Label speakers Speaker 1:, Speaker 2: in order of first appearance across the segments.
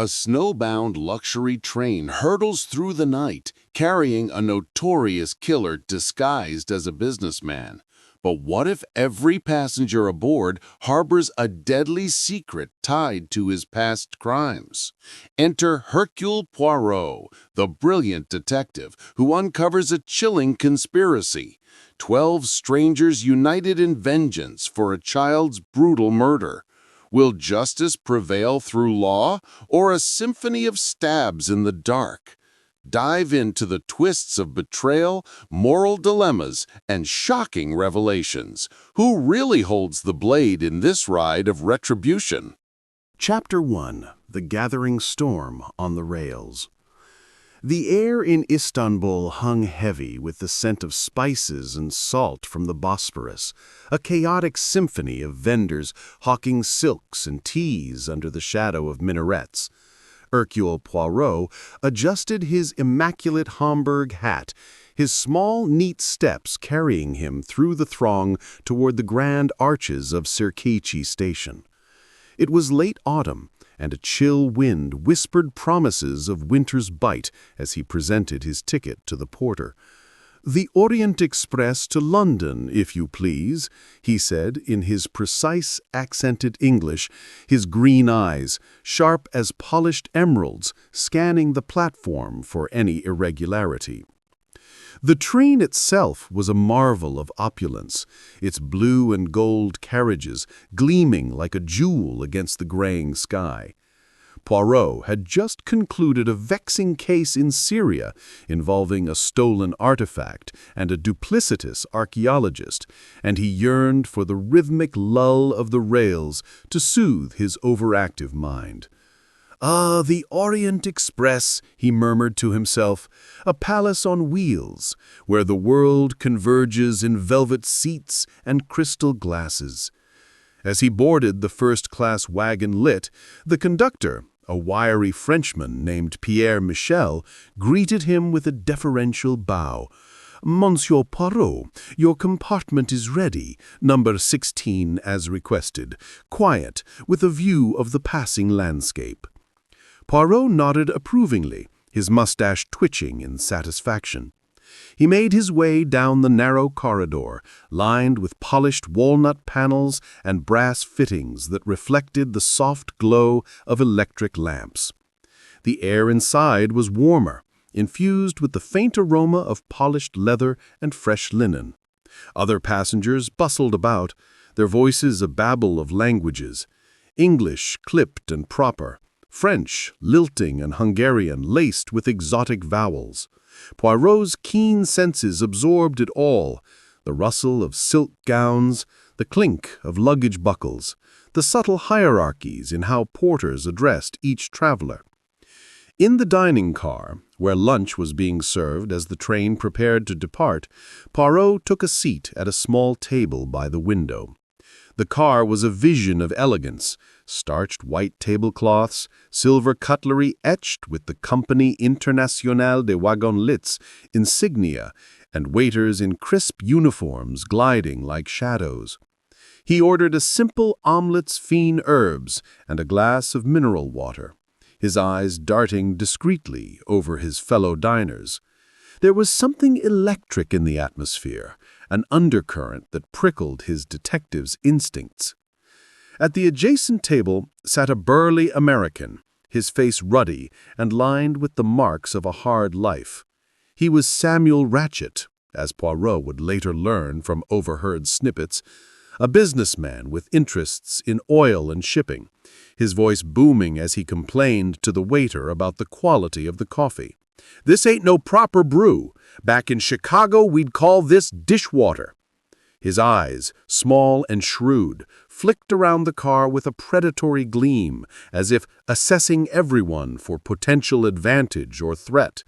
Speaker 1: A snowbound luxury train hurtles through the night, carrying a notorious killer disguised as a businessman. But what if every passenger aboard harbors a deadly secret tied to his past crimes? Enter Hercule Poirot, the brilliant detective who uncovers a chilling conspiracy. 12 strangers united in vengeance for a child's brutal murder. Will justice prevail through law, or a symphony of stabs in the dark? Dive into the twists of betrayal, moral dilemmas, and shocking revelations. Who really holds the blade in this ride of retribution?
Speaker 2: Chapter 1. The Gathering Storm on the Rails. The air in Istanbul hung heavy with the scent of spices and salt from the Bosporus, a chaotic symphony of vendors hawking silks and teas under the shadow of minarets. Hercule Poirot adjusted his immaculate Homburg hat, his small, neat steps carrying him through the throng toward the grand arches of Cerkici station. It was late autumn, and a chill wind whispered promises of winter's bite as he presented his ticket to the porter. "The Orient Express to London, if you please," he said in his precise, accented English, his green eyes, sharp as polished emeralds, scanning the platform for any irregularity. The train itself was a marvel of opulence, its blue and gold carriages gleaming like a jewel against the graying sky. Poirot had just concluded a vexing case in Syria involving a stolen artifact and a duplicitous archaeologist, and he yearned for the rhythmic lull of the rails to soothe his overactive mind. "Ah, the Orient Express," he murmured to himself, "a palace on wheels, where the world converges in velvet seats and crystal glasses." As he boarded the first-class wagon lit, the conductor, a wiry Frenchman named Pierre Michel, greeted him with a deferential bow. "Monsieur Poirot, your compartment is ready, number 16 as requested, quiet, with a view of the passing landscape." Poirot nodded approvingly, his mustache twitching in satisfaction. He made his way down the narrow corridor, lined with polished walnut panels and brass fittings that reflected the soft glow of electric lamps. The air inside was warmer, infused with the faint aroma of polished leather and fresh linen. Other passengers bustled about, their voices a babble of languages. English clipped and proper, French lilting and Hungarian laced with exotic vowels. Poirot's keen senses absorbed it all, the rustle of silk gowns, the clink of luggage buckles, the subtle hierarchies in how porters addressed each traveler. In the dining car, where lunch was being served as the train prepared to depart, Poirot took a seat at a small table by the window. The car was a vision of elegance, starched white tablecloths, silver cutlery etched with the Compagnie Internationale des Whodunits insignia, and waiters in crisp uniforms gliding like shadows. He ordered a simple omelets fine herbes and a glass of mineral water, his eyes darting discreetly over his fellow diners. There was something electric in the atmosphere, an undercurrent that prickled his detective's instincts. At the adjacent table sat a burly American, his face ruddy and lined with the marks of a hard life. He was Samuel Ratchet, as Poirot would later learn from overheard snippets, a businessman with interests in oil and shipping, his voice booming as he complained to the waiter about the quality of the coffee. "This ain't no proper brew. Back in Chicago, we'd call this dishwater." His eyes, small and shrewd, flicked around the car with a predatory gleam, as if assessing everyone for potential advantage or threat.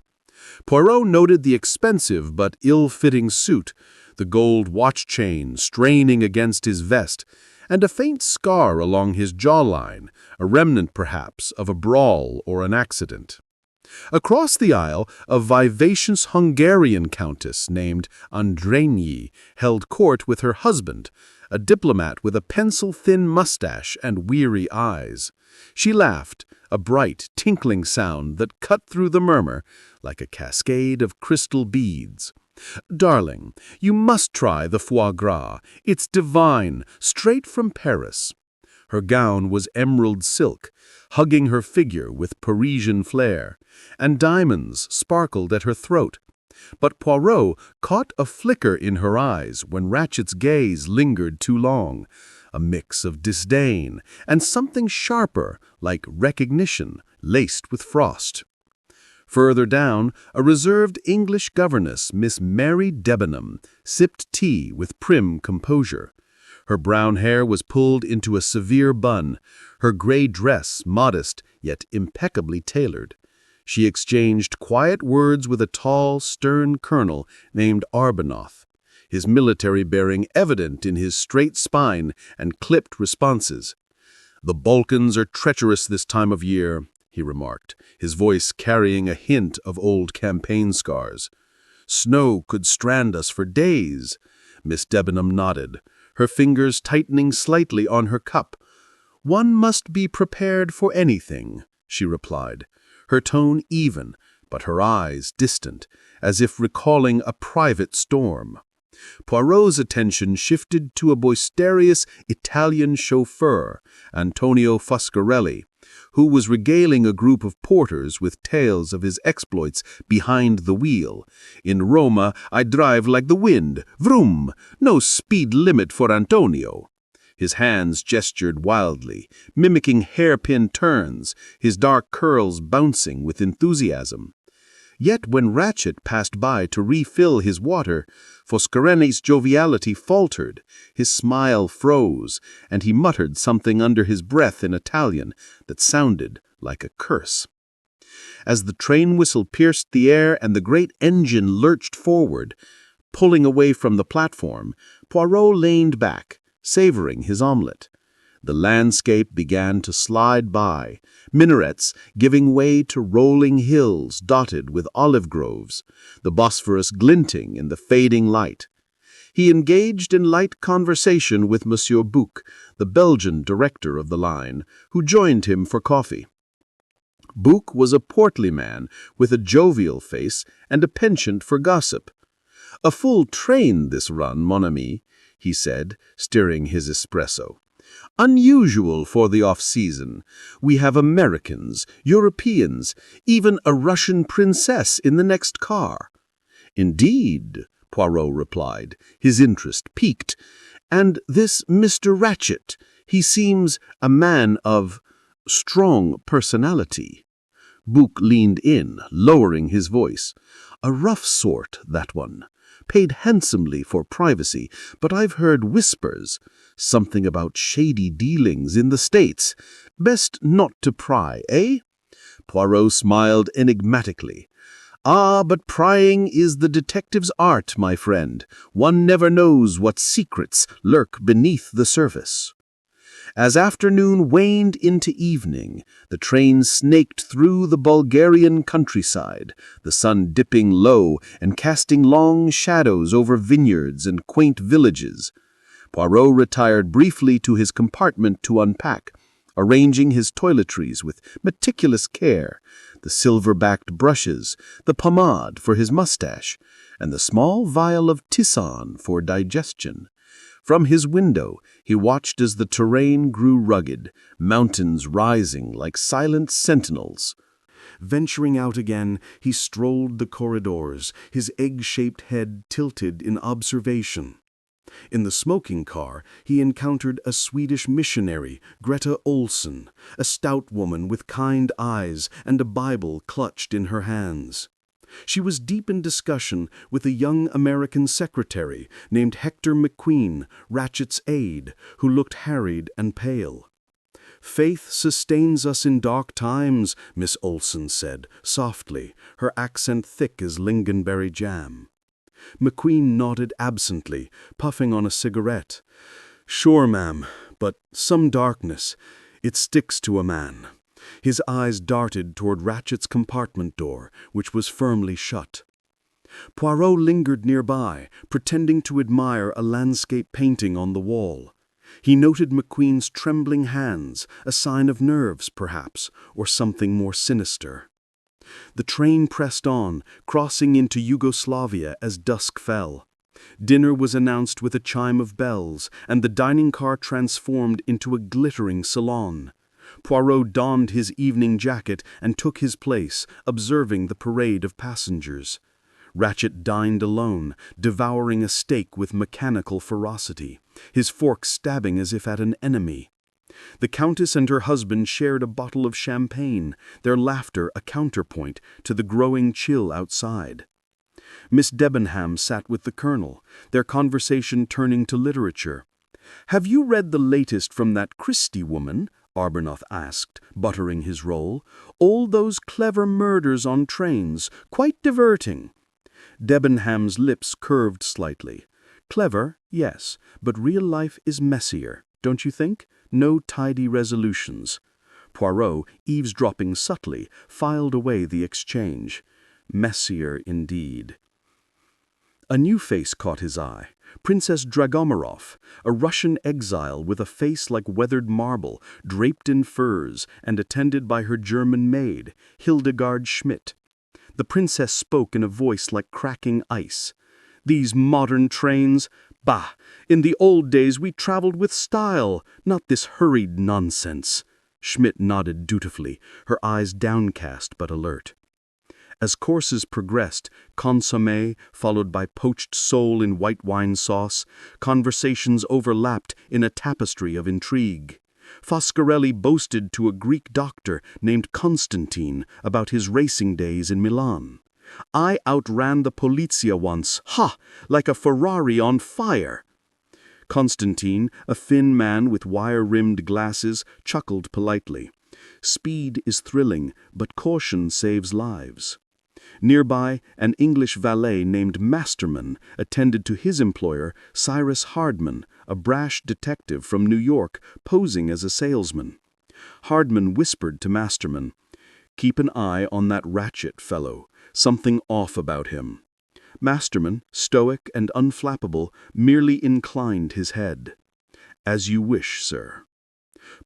Speaker 2: Poirot noted the expensive but ill-fitting suit, the gold watch chain straining against his vest, and a faint scar along his jawline, a remnant perhaps of a brawl or an accident. Across the aisle, a vivacious Hungarian countess named Andrényi held court with her husband, a diplomat with a pencil-thin mustache and weary eyes. She laughed, a bright, tinkling sound that cut through the murmur like a cascade of crystal beads. "Darling, you must try the foie gras. It's divine, straight from Paris." Her gown was emerald silk, hugging her figure with Parisian flair, and diamonds sparkled at her throat. But Poirot caught a flicker in her eyes when Ratchet's gaze lingered too long, a mix of disdain and something sharper, like recognition, laced with frost. Further down, a reserved English governess, Miss Mary Debenham, sipped tea with prim composure. Her brown hair was pulled into a severe bun, her gray dress modest yet impeccably tailored. She exchanged quiet words with a tall, stern colonel named Arbuthnot, his military bearing evident in his straight spine and clipped responses. "The Balkans are treacherous this time of year," he remarked, his voice carrying a hint of old campaign scars. "Snow could strand us for days." Miss Debenham nodded, her fingers tightening slightly on her cup. "One must be prepared for anything," she replied, her tone even, but her eyes distant, as if recalling a private storm. Poirot's attention shifted to a boisterous Italian chauffeur, Antonio Foscarelli, who was regaling a group of porters with tales of his exploits behind the wheel. "In Roma, I drive like the wind. Vroom! No speed limit for Antonio." His hands gestured wildly, mimicking hairpin turns, his dark curls bouncing with enthusiasm. Yet when Ratchet passed by to refill his water, Foscarelli's joviality faltered, his smile froze, and he muttered something under his breath in Italian that sounded like a curse. As the train whistle pierced the air and the great engine lurched forward, pulling away from the platform, Poirot leaned back, savoring his omelette. The landscape began to slide by, minarets giving way to rolling hills dotted with olive groves, the Bosphorus glinting in the fading light. He engaged in light conversation with Monsieur Bouc, the Belgian director of the line, who joined him for coffee. Bouc was a portly man with a jovial face and a penchant for gossip. "A full train this run, mon ami," he said, stirring his espresso. "Unusual for the off-season. We have Americans, Europeans, even a Russian princess in the next car." "Indeed," Poirot replied, his interest piqued. "And this Mr. Ratchet, he seems a man of strong personality." Bouc leaned in, lowering his voice. "A rough sort, that one. Paid handsomely for privacy, but I've heard whispers. Something about shady dealings in the States. Best not to pry, eh?" Poirot smiled enigmatically. "Ah, but prying is the detective's art, my friend. One never knows what secrets lurk beneath the surface." As afternoon waned into evening, the train snaked through the Bulgarian countryside, the sun dipping low and casting long shadows over vineyards and quaint villages. Poirot retired briefly to his compartment to unpack, arranging his toiletries with meticulous care, the silver-backed brushes, the pomade for his mustache, and the small vial of tisane for digestion. From his window, he watched as the terrain grew rugged, mountains rising like silent sentinels. Venturing out again, he strolled the corridors, his egg-shaped head tilted in observation. In the smoking car, he encountered a Swedish missionary, Greta Olsen, a stout woman with kind eyes and a Bible clutched in her hands. She was deep in discussion with a young American secretary named Hector McQueen, Ratchet's aide, who looked harried and pale. "Faith sustains us in dark times," Miss Olsen said, softly, her accent thick as lingonberry jam. McQueen nodded absently, puffing on a cigarette. "Sure, ma'am, but some darkness. It sticks to a man." His eyes darted toward Ratchet's compartment door, which was firmly shut. Poirot lingered nearby, pretending to admire a landscape painting on the wall. He noted McQueen's trembling hands, a sign of nerves, perhaps, or something more sinister. The train pressed on, crossing into Yugoslavia as dusk fell. Dinner was announced with a chime of bells, and the dining car transformed into a glittering salon. Poirot donned his evening jacket and took his place, observing the parade of passengers. Ratchet dined alone, devouring a steak with mechanical ferocity, his fork stabbing as if at an enemy. The Countess and her husband shared a bottle of champagne, their laughter a counterpoint to the growing chill outside. Miss Debenham sat with the Colonel, their conversation turning to literature. "Have you read the latest from that Christie woman?" Arbuthnot asked, buttering his roll. "All those clever murders on trains, quite diverting." Debenham's lips curved slightly. "Clever, yes, but real life is messier, don't you think? No tidy resolutions." Poirot, eavesdropping subtly, filed away the exchange. Messier indeed. A new face caught his eye. Princess Dragomarov, a Russian exile with a face like weathered marble, draped in furs and attended by her German maid, Hildegard Schmidt. The princess spoke in a voice like cracking ice. "These modern trains? Bah! In the old days we traveled with style, not this hurried nonsense." Schmidt nodded dutifully, her eyes downcast but alert. As courses progressed, consommé followed by poached sole in white wine sauce, conversations overlapped in a tapestry of intrigue. Foscarelli boasted to a Greek doctor named Constantine about his racing days in Milan. "I outran the Polizia once, ha! Like a Ferrari on fire." Constantine, a thin man with wire-rimmed glasses, chuckled politely. "Speed is thrilling, but caution saves lives." Nearby, an English valet named Masterman attended to his employer, Cyrus Hardman, a brash detective from New York, posing as a salesman. Hardman whispered to Masterman, "Keep an eye on that Ratchet fellow. Something off about him." Masterman, stoic and unflappable, merely inclined his head. "As you wish, sir."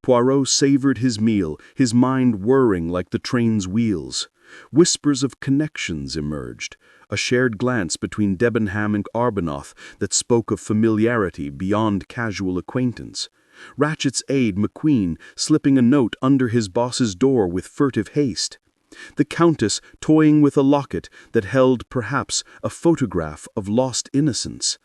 Speaker 2: Poirot savored his meal, his mind whirring like the train's wheels. Whispers of connections emerged, a shared glance between Debenham and Arbuthnot that spoke of familiarity beyond casual acquaintance. Ratchet's aide, McQueen, slipping a note under his boss's door with furtive haste. The Countess toying with a locket that held, perhaps, a photograph of lost innocence.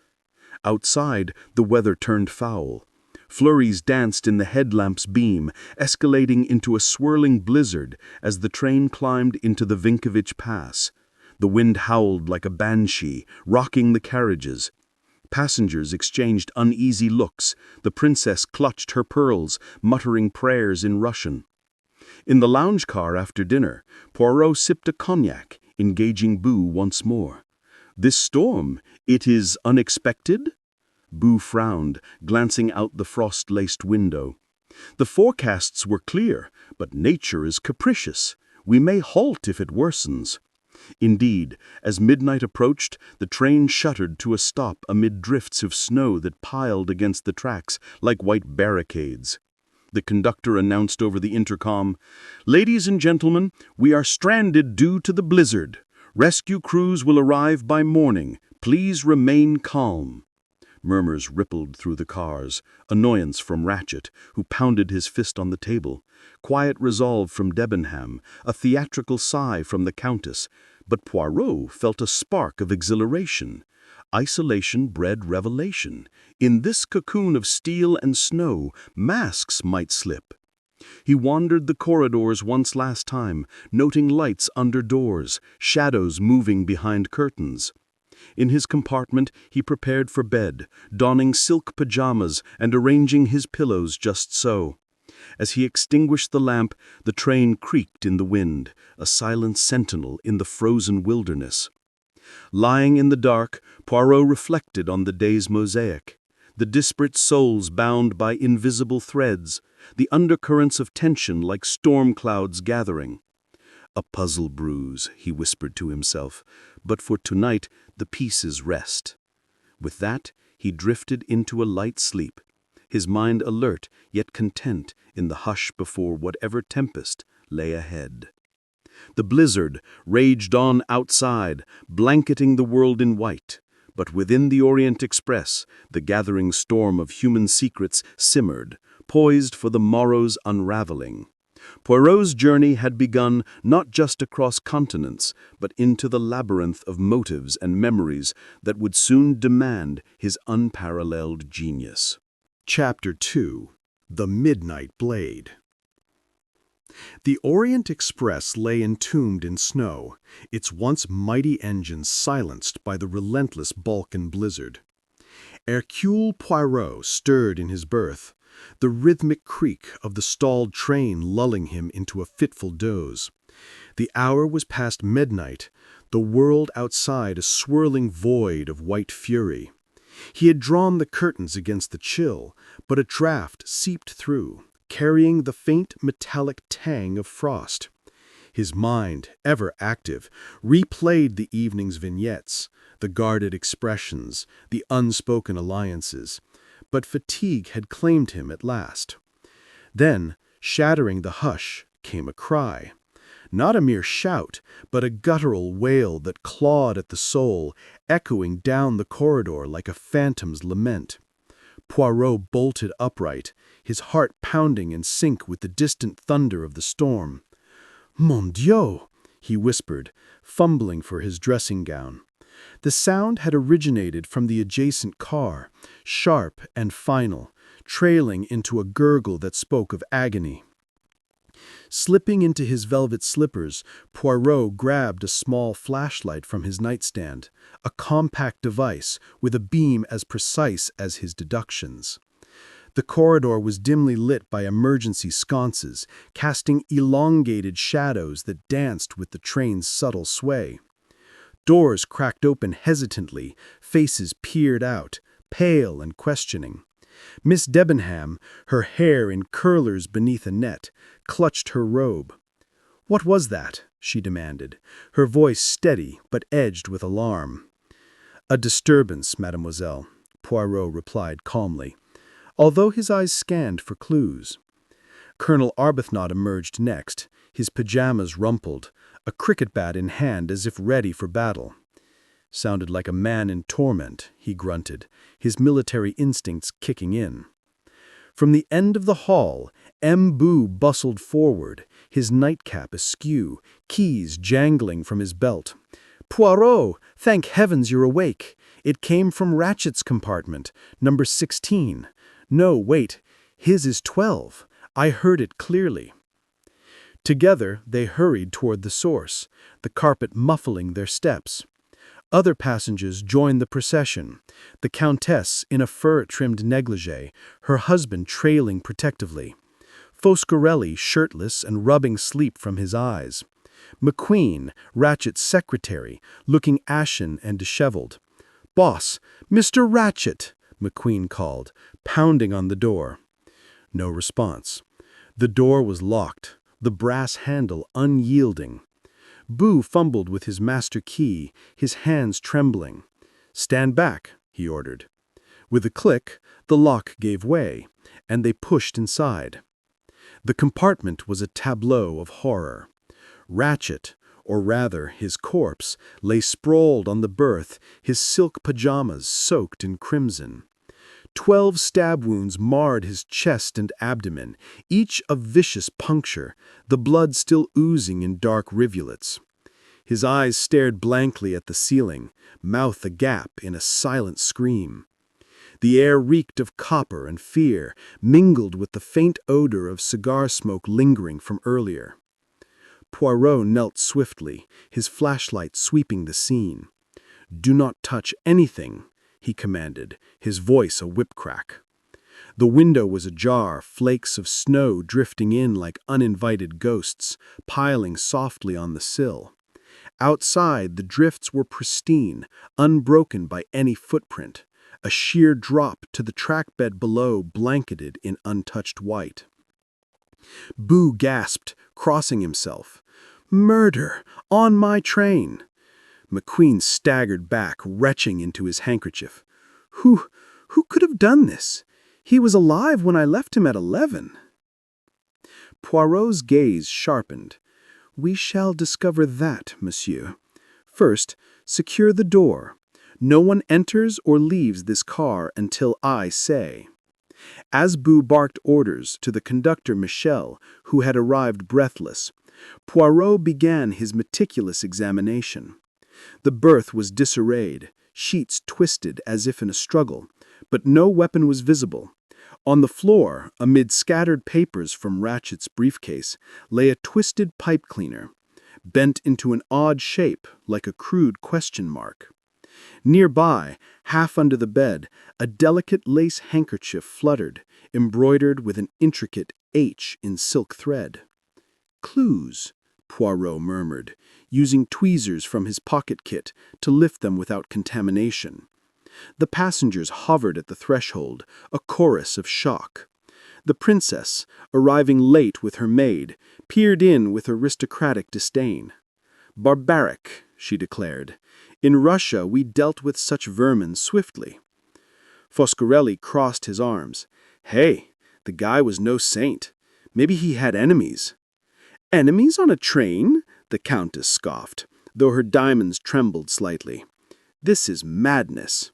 Speaker 2: Outside, the weather turned foul. Flurries danced in the headlamp's beam, escalating into a swirling blizzard as the train climbed into the Vinkovich Pass. The wind howled like a banshee, rocking the carriages. Passengers exchanged uneasy looks. The princess clutched her pearls, muttering prayers in Russian. In the lounge car after dinner, Poirot sipped a cognac, engaging Boo once more. "This storm, it is unexpected?" Boo frowned, glancing out the frost-laced window. "The forecasts were clear, but nature is capricious. We may halt if it worsens." Indeed, as midnight approached, the train shuddered to a stop amid drifts of snow that piled against the tracks like white barricades. The conductor announced over the intercom, "Ladies and gentlemen, we are stranded due to the blizzard. Rescue crews will arrive by morning. Please remain calm." Murmurs rippled through the cars, annoyance from Ratchet, who pounded his fist on the table, quiet resolve from Debenham, a theatrical sigh from the Countess, but Poirot felt a spark of exhilaration. Isolation bred revelation. In this cocoon of steel and snow, masks might slip. He wandered the corridors once last time, noting lights under doors, shadows moving behind curtains. In his compartment, he prepared for bed, donning silk pajamas and arranging his pillows just so. As he extinguished the lamp, the train creaked in the wind, a silent sentinel in the frozen wilderness. Lying in the dark, Poirot reflected on the day's mosaic. The disparate souls bound by invisible threads, the undercurrents of tension like storm clouds gathering. "A puzzle bruise," he whispered to himself, "but for tonight the pieces rest." With that, he drifted into a light sleep, his mind alert yet content in the hush before whatever tempest lay ahead. The blizzard raged on outside, blanketing the world in white, but within the Orient Express, the gathering storm of human secrets simmered, poised for the morrow's unraveling. Poirot's journey had begun not just across continents, but into the labyrinth of motives and memories that would soon demand his unparalleled genius. Chapter 2. The Midnight Blade. The Orient Express lay entombed in snow, its once mighty engines silenced by the relentless Balkan blizzard. Hercule Poirot stirred in his berth, the rhythmic creak of the stalled train lulling him into a fitful doze. The hour was past midnight, the world outside a swirling void of white fury. He had drawn the curtains against the chill, but a draught seeped through, carrying the faint metallic tang of frost. His mind, ever active, replayed the evening's vignettes, the guarded expressions, the unspoken alliances, but fatigue had claimed him at last. Then, shattering the hush, came a cry. Not a mere shout, but a guttural wail that clawed at the soul, echoing down the corridor like a phantom's lament. Poirot bolted upright, his heart pounding in sync with the distant thunder of the storm. "Mon Dieu!" he whispered, fumbling for his dressing gown. The sound had originated from the adjacent car, sharp and final, trailing into a gurgle that spoke of agony. Slipping into his velvet slippers, Poirot grabbed a small flashlight from his nightstand, a compact device with a beam as precise as his deductions. The corridor was dimly lit by emergency sconces, casting elongated shadows that danced with the train's subtle sway. Doors cracked open hesitantly, faces peered out, pale and questioning. Miss Debenham, her hair in curlers beneath a net, clutched her robe. "What was that?" she demanded, her voice steady but edged with alarm. "A disturbance, mademoiselle," Poirot replied calmly, although his eyes scanned for clues. Colonel Arbuthnot emerged next, his pajamas rumpled, a cricket bat in hand as if ready for battle. "Sounded like a man in torment," he grunted, his military instincts kicking in. From the end of the hall, M. Boo bustled forward, his nightcap askew, keys jangling from his belt. "Poirot, thank heavens you're awake. It came from Ratchet's compartment, number 16. No, wait, his is 12. I heard it clearly." Together, they hurried toward the source, the carpet muffling their steps. Other passengers joined the procession, the Countess in a fur-trimmed negligee, her husband trailing protectively. Foscarelli shirtless and rubbing sleep from his eyes. McQueen, Ratchet's secretary, looking ashen and disheveled. "Boss, Mr. Ratchet!" McQueen called, pounding on the door. No response. The door was locked, the brass handle unyielding. Boo fumbled with his master key, his hands trembling. "Stand back," he ordered. With a click, the lock gave way, and they pushed inside. The compartment was a tableau of horror. Ratchet, or rather his corpse, lay sprawled on the berth, his silk pajamas soaked in crimson. 12 stab wounds marred his chest and abdomen, each a vicious puncture, the blood still oozing in dark rivulets. His eyes stared blankly at the ceiling, mouth agape in a silent scream. The air reeked of copper and fear, mingled with the faint odor of cigar smoke lingering from earlier. Poirot knelt swiftly, his flashlight sweeping the scene. "Do not touch anything," he commanded, his voice a whip-crack. The window was ajar, flakes of snow drifting in like uninvited ghosts, piling softly on the sill. Outside, the drifts were pristine, unbroken by any footprint, a sheer drop to the trackbed below blanketed in untouched white. Boo gasped, crossing himself. "Murder! On my train!" McQueen staggered back, retching into his handkerchief. Who could have done this?
Speaker 3: He was alive when I left him at 11. Poirot's gaze sharpened. We shall discover that, monsieur. First, secure the door. No one enters or leaves this car until I say. As Boo barked orders to the conductor Michel, who had arrived breathless, Poirot began his meticulous examination. The berth was disarrayed, sheets twisted as if in a struggle, but no weapon was visible. On the floor, amid scattered papers from Ratchet's briefcase, lay a twisted pipe cleaner, bent into an odd shape like a crude question mark. Nearby, half under the bed, a delicate lace handkerchief fluttered, embroidered with an intricate H in silk thread. Clues, Poirot murmured, using tweezers from his pocket kit to lift them without contamination. The passengers hovered at the threshold, a chorus of shock. The princess, arriving late with her maid, peered in with aristocratic disdain. Barbaric, she declared. In Russia we dealt with such vermin swiftly. Foscarelli crossed his arms. Hey, the guy was no saint. Maybe he had enemies. Enemies on a train? The Countess scoffed, though her diamonds trembled slightly. This is madness.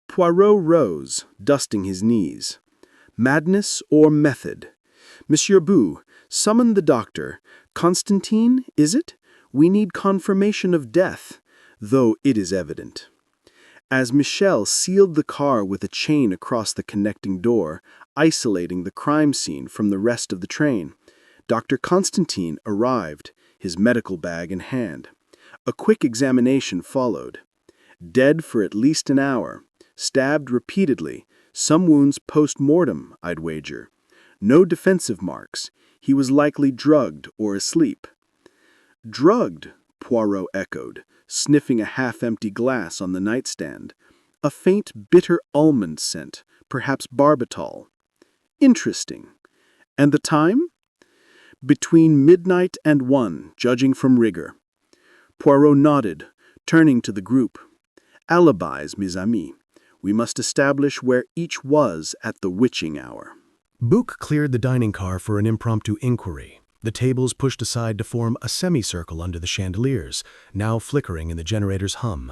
Speaker 3: Poirot rose, dusting his knees. Madness or method? Monsieur Boo, summon the doctor. Constantine, is it? We need confirmation of death, though it is evident. As Michel sealed the car with a chain across the connecting door, isolating the crime scene from the rest of the train, Dr. Constantine arrived, his medical bag in hand. A quick examination followed. Dead for at least an hour, stabbed repeatedly, some wounds post-mortem, I'd wager. No defensive marks. He was likely drugged or asleep. Drugged, Poirot echoed, sniffing a half-empty glass on the nightstand. A faint, bitter almond scent, perhaps barbitol. Interesting. And the time? Between midnight and 1, judging from rigor. Poirot nodded, turning to the group. Alibis, mes amis. We must establish where each was at the witching hour.
Speaker 2: Book cleared the dining car for an impromptu inquiry. The tables pushed aside to form a semicircle under the chandeliers, now flickering in the generator's hum.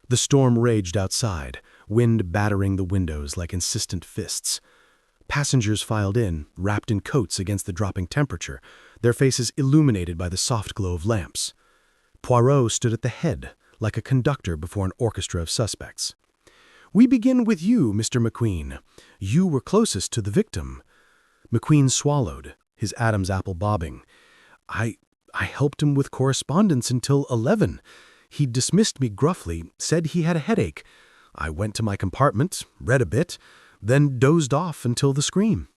Speaker 2: The storm raged outside, wind battering the windows like insistent fists. Passengers filed in, wrapped in coats against the dropping temperature, their faces illuminated by the soft glow of lamps. Poirot stood at the head, like a conductor before an orchestra of suspects. We begin with you, Mr. McQueen. You were closest to the victim. McQueen swallowed, his Adam's apple bobbing. I helped him with correspondence until 11. He dismissed me gruffly, said he had a headache. I went to my compartment, read a bit, then dozed off until the scream.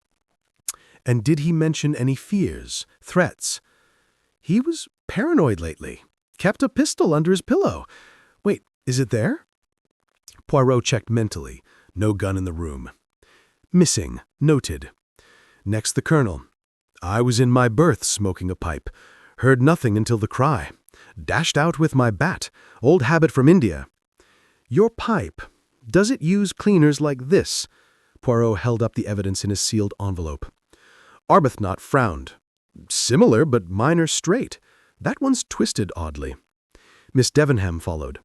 Speaker 2: And did he mention any fears, threats? He was paranoid lately. Kept a pistol under his pillow. Wait, is it there? Poirot checked mentally. No gun in the room. Missing. Noted. Next the colonel. I was in my berth smoking a pipe. Heard nothing until the cry. Dashed out with my bat. Old habit from India. Your pipe. Does it use cleaners like this? Poirot held up the evidence in a sealed envelope. Arbuthnot frowned. Similar, but mine are straight. That one's twisted oddly. Miss Debenham followed.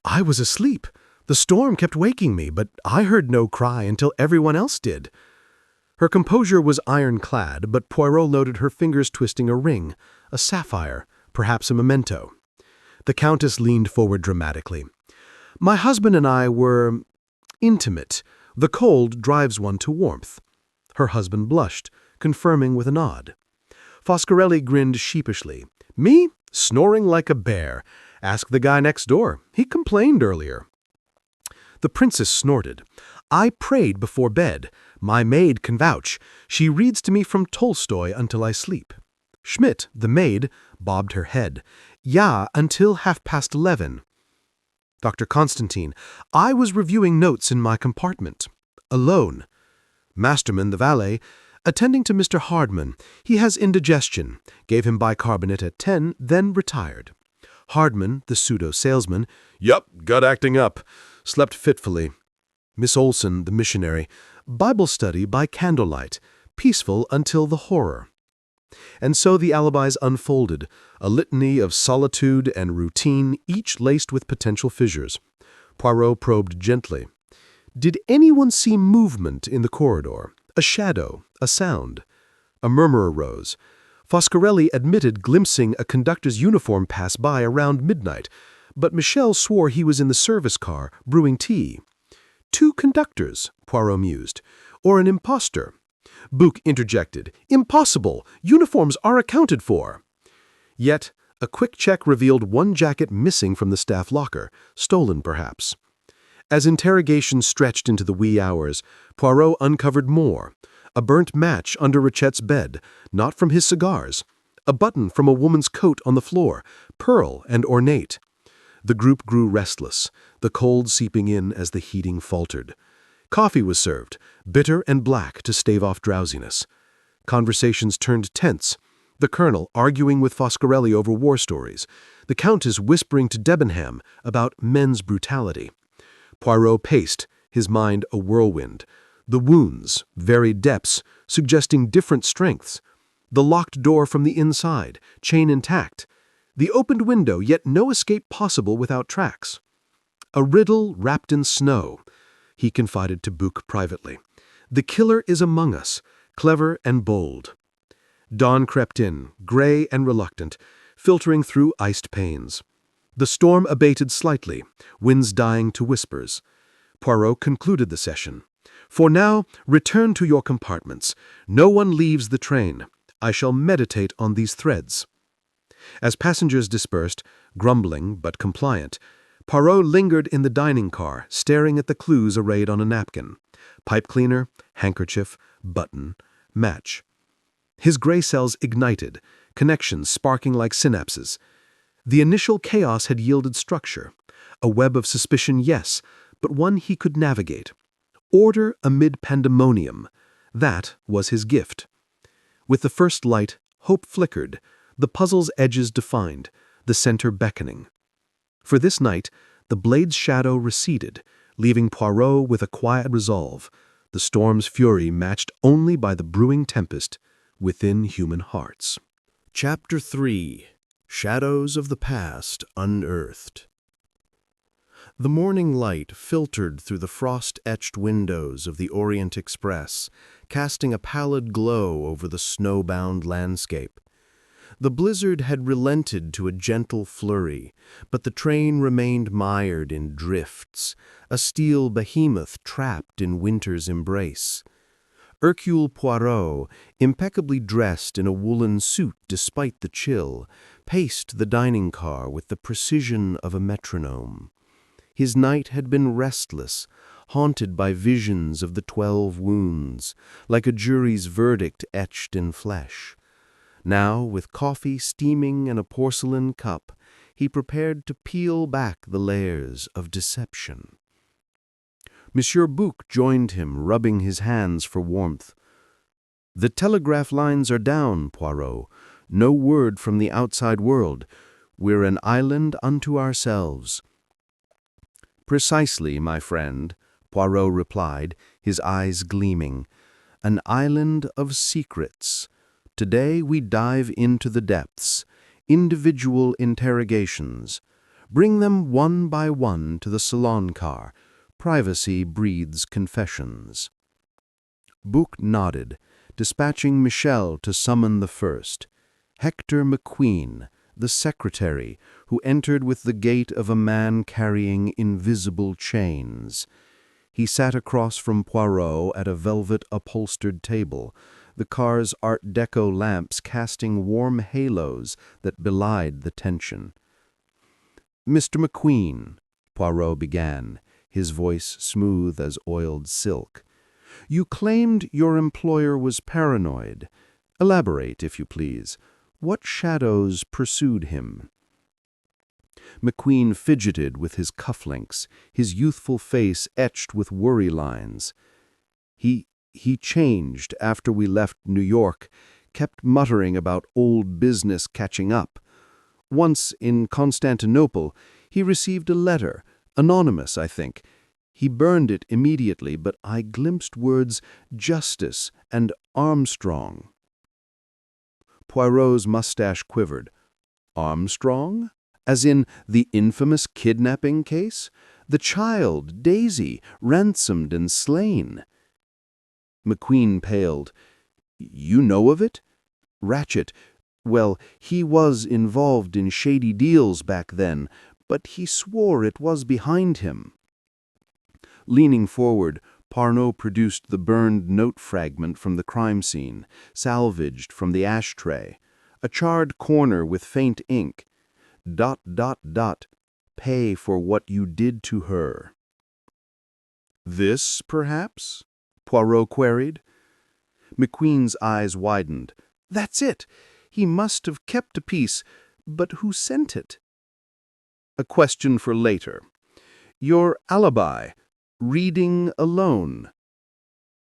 Speaker 2: I was asleep. The storm kept waking me, but I heard no cry until everyone else did. Her composure was ironclad, but Poirot noted her fingers twisting a ring, a sapphire, perhaps a memento. The Countess leaned forward dramatically. My husband and I were intimate. The cold drives one to warmth. Her husband blushed, confirming with a nod. Foscarelli grinned sheepishly. Me? Snoring like a bear. Ask the guy next door. He complained earlier. The princess snorted. I prayed before bed. My maid can vouch. She reads to me from Tolstoy until I sleep. Schmidt, the maid, bobbed her head. Ja, until 11:30. Dr. Constantine, I was reviewing notes in my compartment. Alone. Masterman, the valet, attending to Mr. Hardman. He has indigestion. Gave him bicarbonate at 10, then retired. Hardman, the pseudo-salesman, Yup, gut acting up. Slept fitfully. Miss Olson, the missionary, Bible study by candlelight, peaceful until the horror. And so the alibis unfolded, a litany of solitude and routine, each laced with potential fissures. Poirot probed gently. Did anyone see movement in the corridor? A shadow, a sound? A murmur arose. Foscarelli admitted glimpsing a conductor's uniform pass by around midnight, but Michel swore he was in the service car, brewing tea. 2 conductors, Poirot mused, or an impostor. Bouc interjected. Impossible! Uniforms are accounted for. Yet, a quick check revealed one jacket missing from the staff locker, stolen perhaps. As interrogation stretched into the wee hours, Poirot uncovered more. A burnt match under Rachette's bed, not from his cigars. A button from a woman's coat on the floor, pearl and ornate. The group grew restless, the cold seeping in as the heating faltered. Coffee was served, bitter and black to stave off drowsiness. Conversations turned tense. The colonel arguing with Foscarelli over war stories. The countess whispering to Debenham about men's brutality. Poirot paced, his mind a whirlwind. The wounds, varied depths, suggesting different strengths. The locked door from the inside, chain intact. The opened window, yet no escape possible without tracks. A riddle wrapped in snow, he confided to Bouc privately. The killer is among us, clever and bold. Dawn crept in, gray and reluctant, filtering through iced panes. The storm abated slightly, winds dying to whispers. Poirot concluded the session. For now, return to your compartments. No one leaves the train. I shall meditate on these threads. As passengers dispersed, grumbling but compliant, Poirot lingered in the dining car, staring at the clues arrayed on a napkin. Pipe cleaner, handkerchief, button, match. His gray cells ignited, connections sparking like synapses. The initial chaos had yielded structure. A web of suspicion, yes, but one he could navigate. Order amid pandemonium. That was his gift. With the first light, hope flickered, the puzzle's edges defined, the center beckoning. For this night, the blade's shadow receded, leaving Poirot with a quiet resolve, the storm's fury matched only by the brewing tempest within human hearts.
Speaker 4: Chapter 3. Shadows of the Past Unearthed. The morning light filtered through the frost-etched windows of the Orient Express, casting a pallid glow over the snowbound landscape. The blizzard had relented to a gentle flurry, but the train remained mired in drifts, a steel behemoth trapped in winter's embrace. Hercule Poirot, impeccably dressed in a woolen suit despite the chill, paced the dining car with the precision of a metronome. His night had been restless, haunted by visions of the 12 wounds, like a jury's verdict etched in flesh. Now, with coffee steaming in a porcelain cup, he prepared to peel back the layers of deception. Monsieur Bouc joined him, rubbing his hands for warmth. "The telegraph lines are down, Poirot. No word from the outside world. We're an island unto ourselves." "Precisely, my friend," Poirot replied, his eyes gleaming. "An island of secrets. Today we dive into the depths, individual interrogations. Bring them one by one to the salon car. Privacy breeds confessions." Bouc nodded, dispatching Michel to summon the first. Hector McQueen, the secretary, who entered with the gait of a man carrying invisible chains. He sat across from Poirot at a velvet-upholstered table, the car's Art Deco lamps casting warm halos that belied the tension. "Mr. McQueen," Poirot began, his voice smooth as oiled silk, "you claimed your employer was paranoid. Elaborate, if you please. What shadows pursued him?" McQueen fidgeted with his cufflinks, his youthful face etched with worry lines. He changed after we left New York, kept muttering about old business catching up. Once, in Constantinople, he received a letter, anonymous, I think. He burned it immediately, but I glimpsed words justice and Armstrong. Poirot's mustache quivered. Armstrong? As in the infamous kidnapping case? The child, Daisy, ransomed and slain. McQueen paled. You know of it? Ratchet. Well, he was involved in shady deals back then, but he swore it was behind him. Leaning forward, Poirot produced the burned note fragment from the crime scene, salvaged from the ashtray. A charred corner with faint ink. ... Pay for what you did to her. This, perhaps? Poirot queried. McQueen's eyes widened. That's it. He must have kept a piece, but who sent it? A question for later. Your alibi. Reading alone.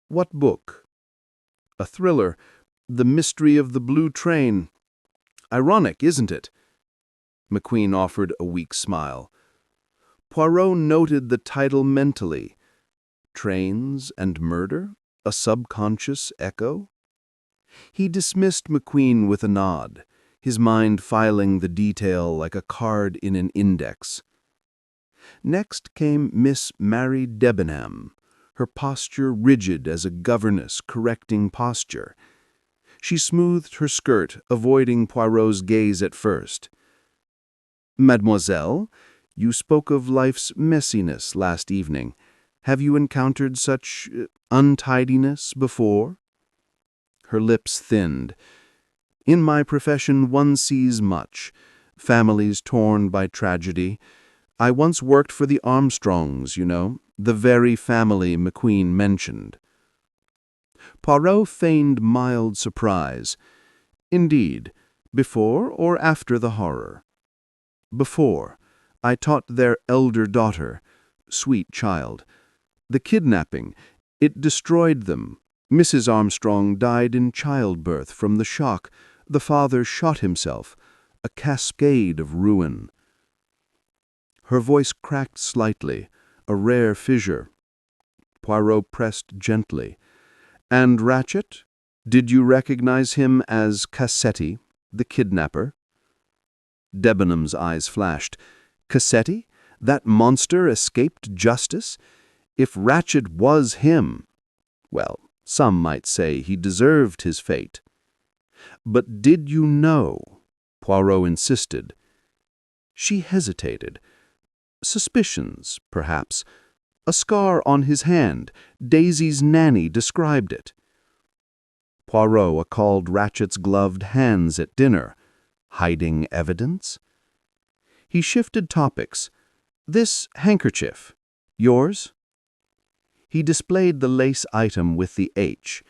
Speaker 4: What book? A thriller. The Mystery of the Blue Train. Ironic, isn't it? McQueen offered a weak smile. Poirot noted the title mentally. Trains and Murder? A subconscious echo? He dismissed McQueen with a nod, his mind filing the detail like a card in an index. Next came Miss Mary Debenham, her posture rigid as a governess correcting posture. She smoothed her skirt, avoiding Poirot's gaze at first. Mademoiselle, you spoke of life's messiness last evening. Have you encountered such untidiness before? Her lips thinned. In my profession one sees much. Families torn by tragedy. I once worked for the Armstrongs, you know, the very family McQueen mentioned. Poirot feigned mild surprise. Indeed, before or after the horror? Before. I taught their elder daughter. Sweet child. The kidnapping. It destroyed them. Mrs. Armstrong died in childbirth from the shock. The father shot himself. A cascade of ruin. Her voice cracked slightly, a rare fissure. Poirot pressed gently. And Ratchet? Did you recognize him as Cassetti, the kidnapper? Debenham's eyes flashed. Cassetti? That monster escaped justice? If Ratchet was him, well, some might say he deserved his fate. But did you know? Poirot insisted. She hesitated. Suspicions, perhaps. A scar on his hand. Daisy's nanny described it. Poirot called Ratchet's gloved hands at dinner. Hiding evidence? He shifted topics. This handkerchief. Yours? He displayed the lace item with the H.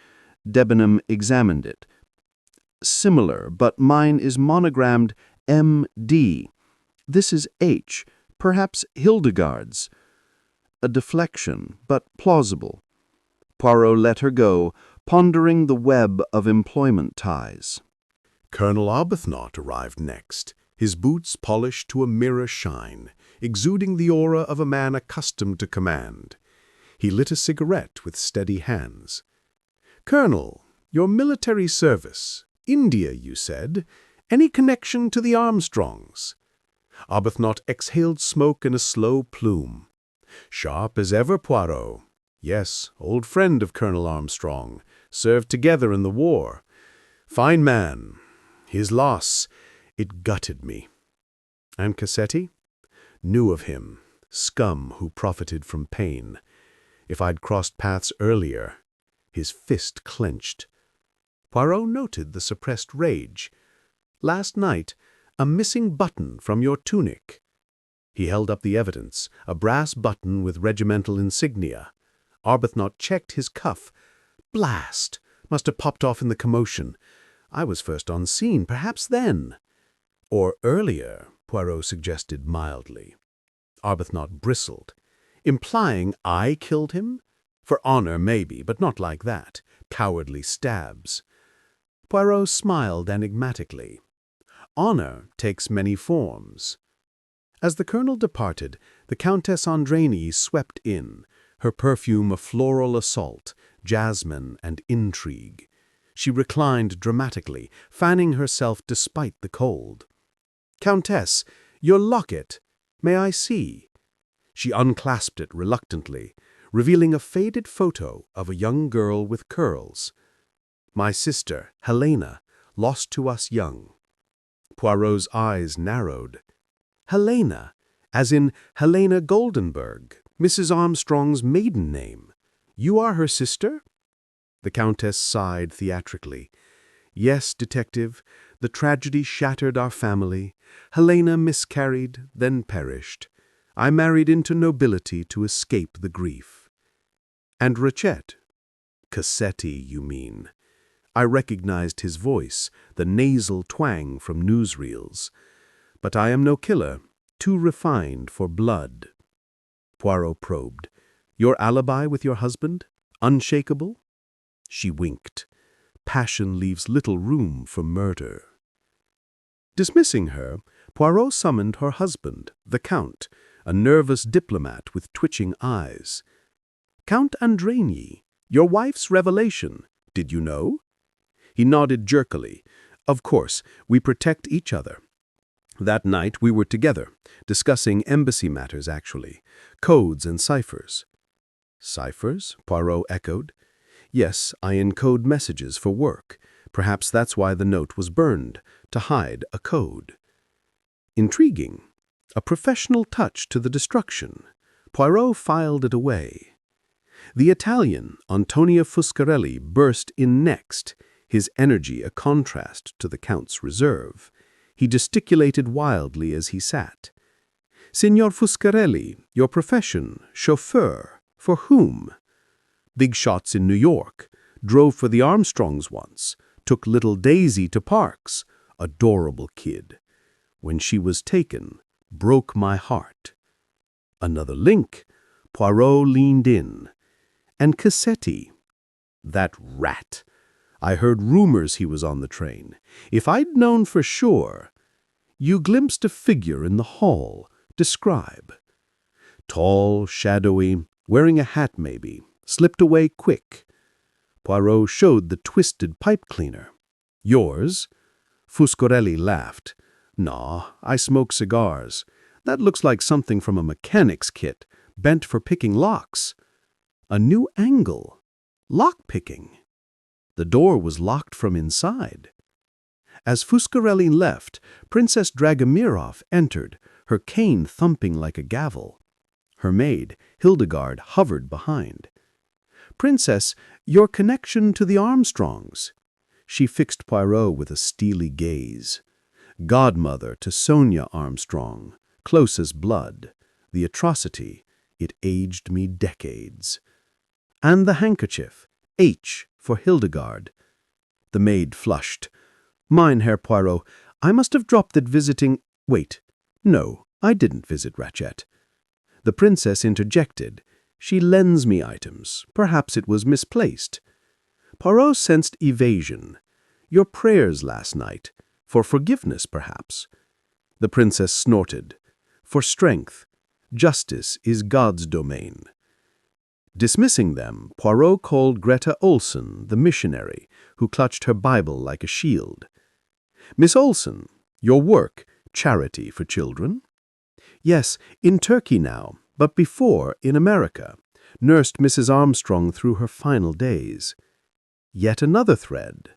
Speaker 4: Debenham examined it. Similar, but mine is monogrammed M.D. This is H, perhaps Hildegard's. A deflection, but plausible. Poirot let her go, pondering the web of employment ties.
Speaker 2: Colonel Arbuthnot arrived next, his boots polished to a mirror shine, exuding the aura of a man accustomed to command. He lit a cigarette with steady hands. Colonel, your military service. India, you said. Any connection to the Armstrongs? Arbuthnot exhaled smoke in a slow plume. Sharp as ever, Poirot. Yes, old friend of Colonel Armstrong. Served together in the war. Fine man. His loss, it gutted me. And Cassetti? Knew of him. Scum who profited from pain. If I'd crossed paths earlier. His fist clenched. Poirot noted the suppressed rage. Last night, a missing button from your tunic. He held up the evidence, a brass button with regimental insignia. Arbuthnot checked his cuff. Blast! Must have popped off in the commotion. I was first on scene, perhaps then. Or earlier, Poirot suggested mildly. Arbuthnot bristled. Implying I killed him? For honor, maybe, but not like that. Cowardly stabs. Poirot smiled enigmatically. Honor takes many forms. As the colonel departed, the Countess Andreni swept in, her perfume of floral assault, jasmine, and intrigue. She reclined dramatically, fanning herself despite the cold. "Countess, your locket. May I see?" She unclasped it reluctantly, revealing a faded photo of a young girl with curls. "My sister, Helena, lost to us young." Poirot's eyes narrowed. "Helena, as in Helena Goldenberg, Mrs. Armstrong's maiden name. You are her sister?" The Countess sighed theatrically. "Yes, detective, the tragedy shattered our family. Helena miscarried, then perished. I married into nobility to escape the grief." "And Rachette?" "Cassetti, you mean." I recognized his voice, the nasal twang from newsreels. "But I am no killer, too refined for blood." Poirot probed. "Your alibi with your husband? Unshakable?" She winked. "Passion leaves little room for murder." Dismissing her, Poirot summoned her husband, the Count, a nervous diplomat with twitching eyes. "Count Andreni, your wife's revelation. Did you know?" He nodded jerkily. "Of course, we protect each other." That night we were together, discussing embassy matters actually, codes and ciphers. "Ciphers?" Poirot echoed. "Yes, I encode messages for work. Perhaps that's why the note was burned, to hide a code." Intriguing. A professional touch to the destruction. Poirot filed it away. The Italian, Antonio Fuscarelli, burst in next, his energy a contrast to the Count's reserve. He gesticulated wildly as he sat. "Signor Fuscarelli, your profession, chauffeur, for whom?" "Big shots in New York. Drove for the Armstrongs once. Took little Daisy to parks. Adorable kid. When she was taken, broke my heart." Another link. Poirot leaned in. "And Cassetti?" "That rat. I heard rumors he was on the train. If I'd known for sure—" "You glimpsed a figure in the hall. Describe." "Tall, shadowy, wearing a hat maybe. Slipped away quick." Poirot showed the twisted pipe cleaner. "Yours?" Fuscarelli laughed. "Nah, I smoke cigars. That looks like something from a mechanic's kit, bent for picking locks." A new angle. Lock-picking. The door was locked from inside. As Fuscarelli left, Princess Dragomirov entered, her cane thumping like a gavel. Her maid, Hildegard, hovered behind. "Princess, your connection to the Armstrongs." She fixed Poirot with a steely gaze. "Godmother to Sonia Armstrong, close as blood. The atrocity, it aged me decades." "And the handkerchief, H for Hildegard." The maid flushed. "Mine, Herr Poirot. I must have dropped it visiting—" "Wait. No, I didn't visit Rachette." The princess interjected. "She lends me items. Perhaps it was misplaced." Poirot sensed evasion. "Your prayers last night. For forgiveness, perhaps." The princess snorted. "For strength. Justice is God's domain." Dismissing them, Poirot called Greta Olson, the missionary, who clutched her Bible like a shield. "Miss Olson, your work, Charity for Children?" "Yes, in Turkey now, but before in America. Nursed Mrs. Armstrong through her final days." Yet another thread.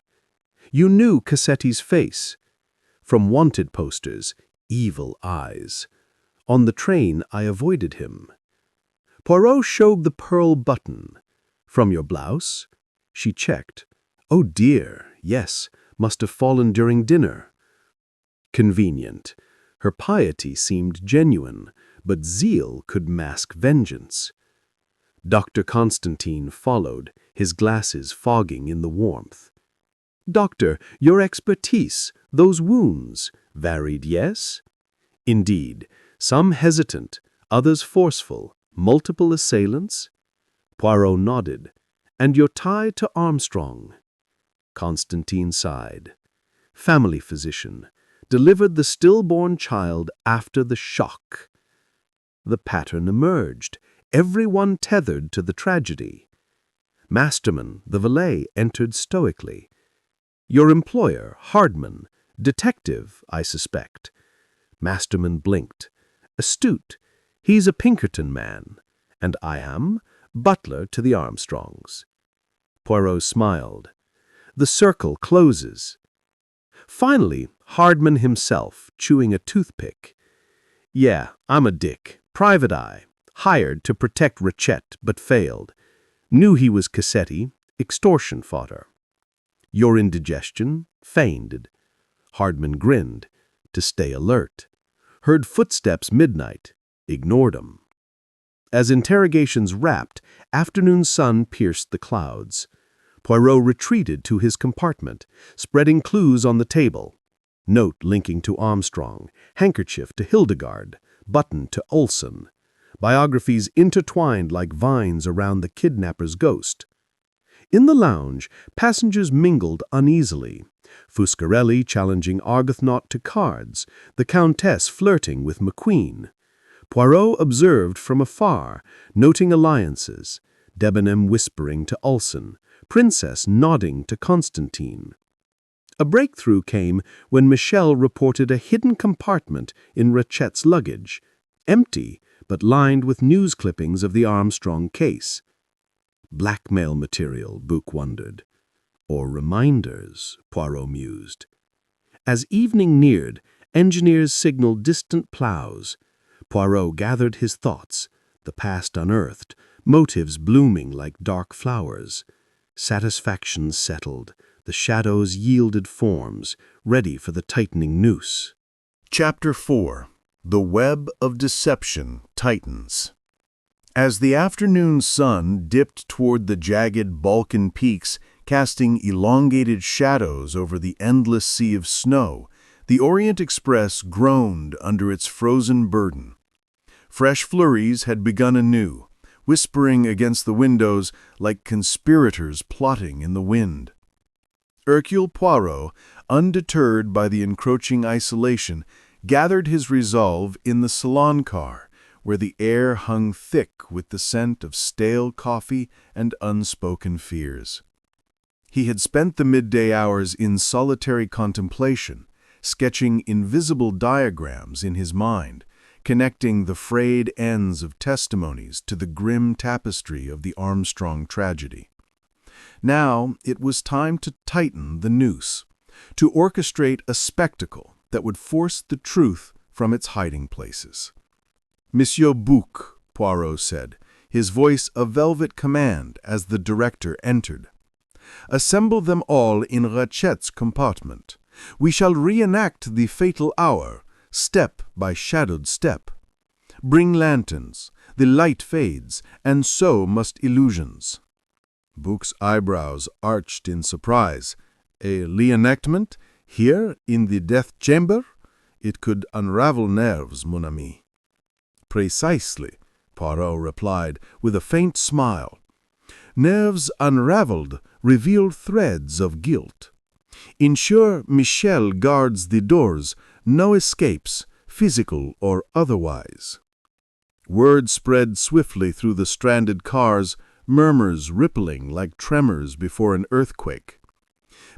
Speaker 2: "You knew Cassetti's face. From wanted posters, evil eyes. On the train, I avoided him." Poirot showed the pearl button. "From your blouse?" She checked. "Oh dear, yes, must have fallen during dinner." Convenient. Her piety seemed genuine, but zeal could mask vengeance. Dr. Constantine followed, his glasses fogging in the warmth. "Doctor, your expertise, those wounds, varied, yes?" "Indeed, some hesitant, others forceful, multiple assailants?" Poirot nodded. "And your tie to Armstrong?" Constantine sighed. "Family physician.
Speaker 3: delivered the stillborn child after the shock. The pattern emerged, everyone tethered to the tragedy. Masterman, the valet, entered stoically. Your employer, Hardman, detective, I suspect. Masterman blinked. Astute. He's a Pinkerton man. And I am butler to the Armstrongs. Poirot smiled. The circle closes. Finally, Hardman himself, chewing a toothpick. Yeah, I'm a dick. Private eye. Hired to protect Rachette, but failed. Knew he was Cassetti. Extortion fodder. Your indigestion? Feigned. Hardman grinned. To stay alert. Heard footsteps midnight. Ignored 'em. As interrogations wrapped, afternoon sun pierced the clouds. Poirot retreated to his compartment, spreading clues on the table. Note linking to Armstrong, handkerchief to Hildegard, button to Olson. Biographies intertwined like vines around the kidnapper's ghost. In the lounge, passengers mingled uneasily. Fuscarelli challenging Arbuthnot to cards, the Countess flirting with McQueen. Poirot observed from afar, noting alliances, Debenham whispering to Ulson, Princess nodding to Constantine. A breakthrough came when Michel reported a hidden compartment in Rachette's luggage, empty but lined with news clippings of the Armstrong case. Blackmail material, Bouc wondered. Or reminders, Poirot mused. As evening neared, engineers signaled distant plows. Poirot gathered his thoughts, the past unearthed, motives blooming like dark flowers. Satisfaction settled, the shadows yielded forms, ready for the tightening noose.
Speaker 2: Chapter 4. The Web of Deception tightens. As the afternoon sun dipped toward the jagged Balkan peaks, casting elongated shadows over the endless sea of snow, the Orient Express groaned under its frozen burden. Fresh flurries had begun anew, whispering against the windows like conspirators plotting in the wind. Hercule Poirot, undeterred by the encroaching isolation, gathered his resolve in the salon car, where the air hung thick with the scent of stale coffee and unspoken fears. He had spent the midday hours in solitary contemplation, sketching invisible diagrams in his mind, connecting the frayed ends of testimonies to the grim tapestry of the Armstrong tragedy. Now it was time to tighten the noose, to orchestrate a spectacle that would force the truth from its hiding places. Monsieur Bouc, Poirot said, his voice a velvet command as the director entered. Assemble them all in Rachette's compartment. We shall reenact the fatal hour, step by shadowed step. Bring lanterns, the light fades, and so must illusions. Bouc's eyebrows arched in surprise. A reenactment? Here, in the death chamber? It could unravel nerves, mon ami. Precisely, Poirot replied, with a faint smile. Nerves unraveled reveal threads of guilt. Ensure Michel guards the doors, no escapes, physical or otherwise. Word spread swiftly through the stranded cars, murmurs rippling like tremors before an earthquake.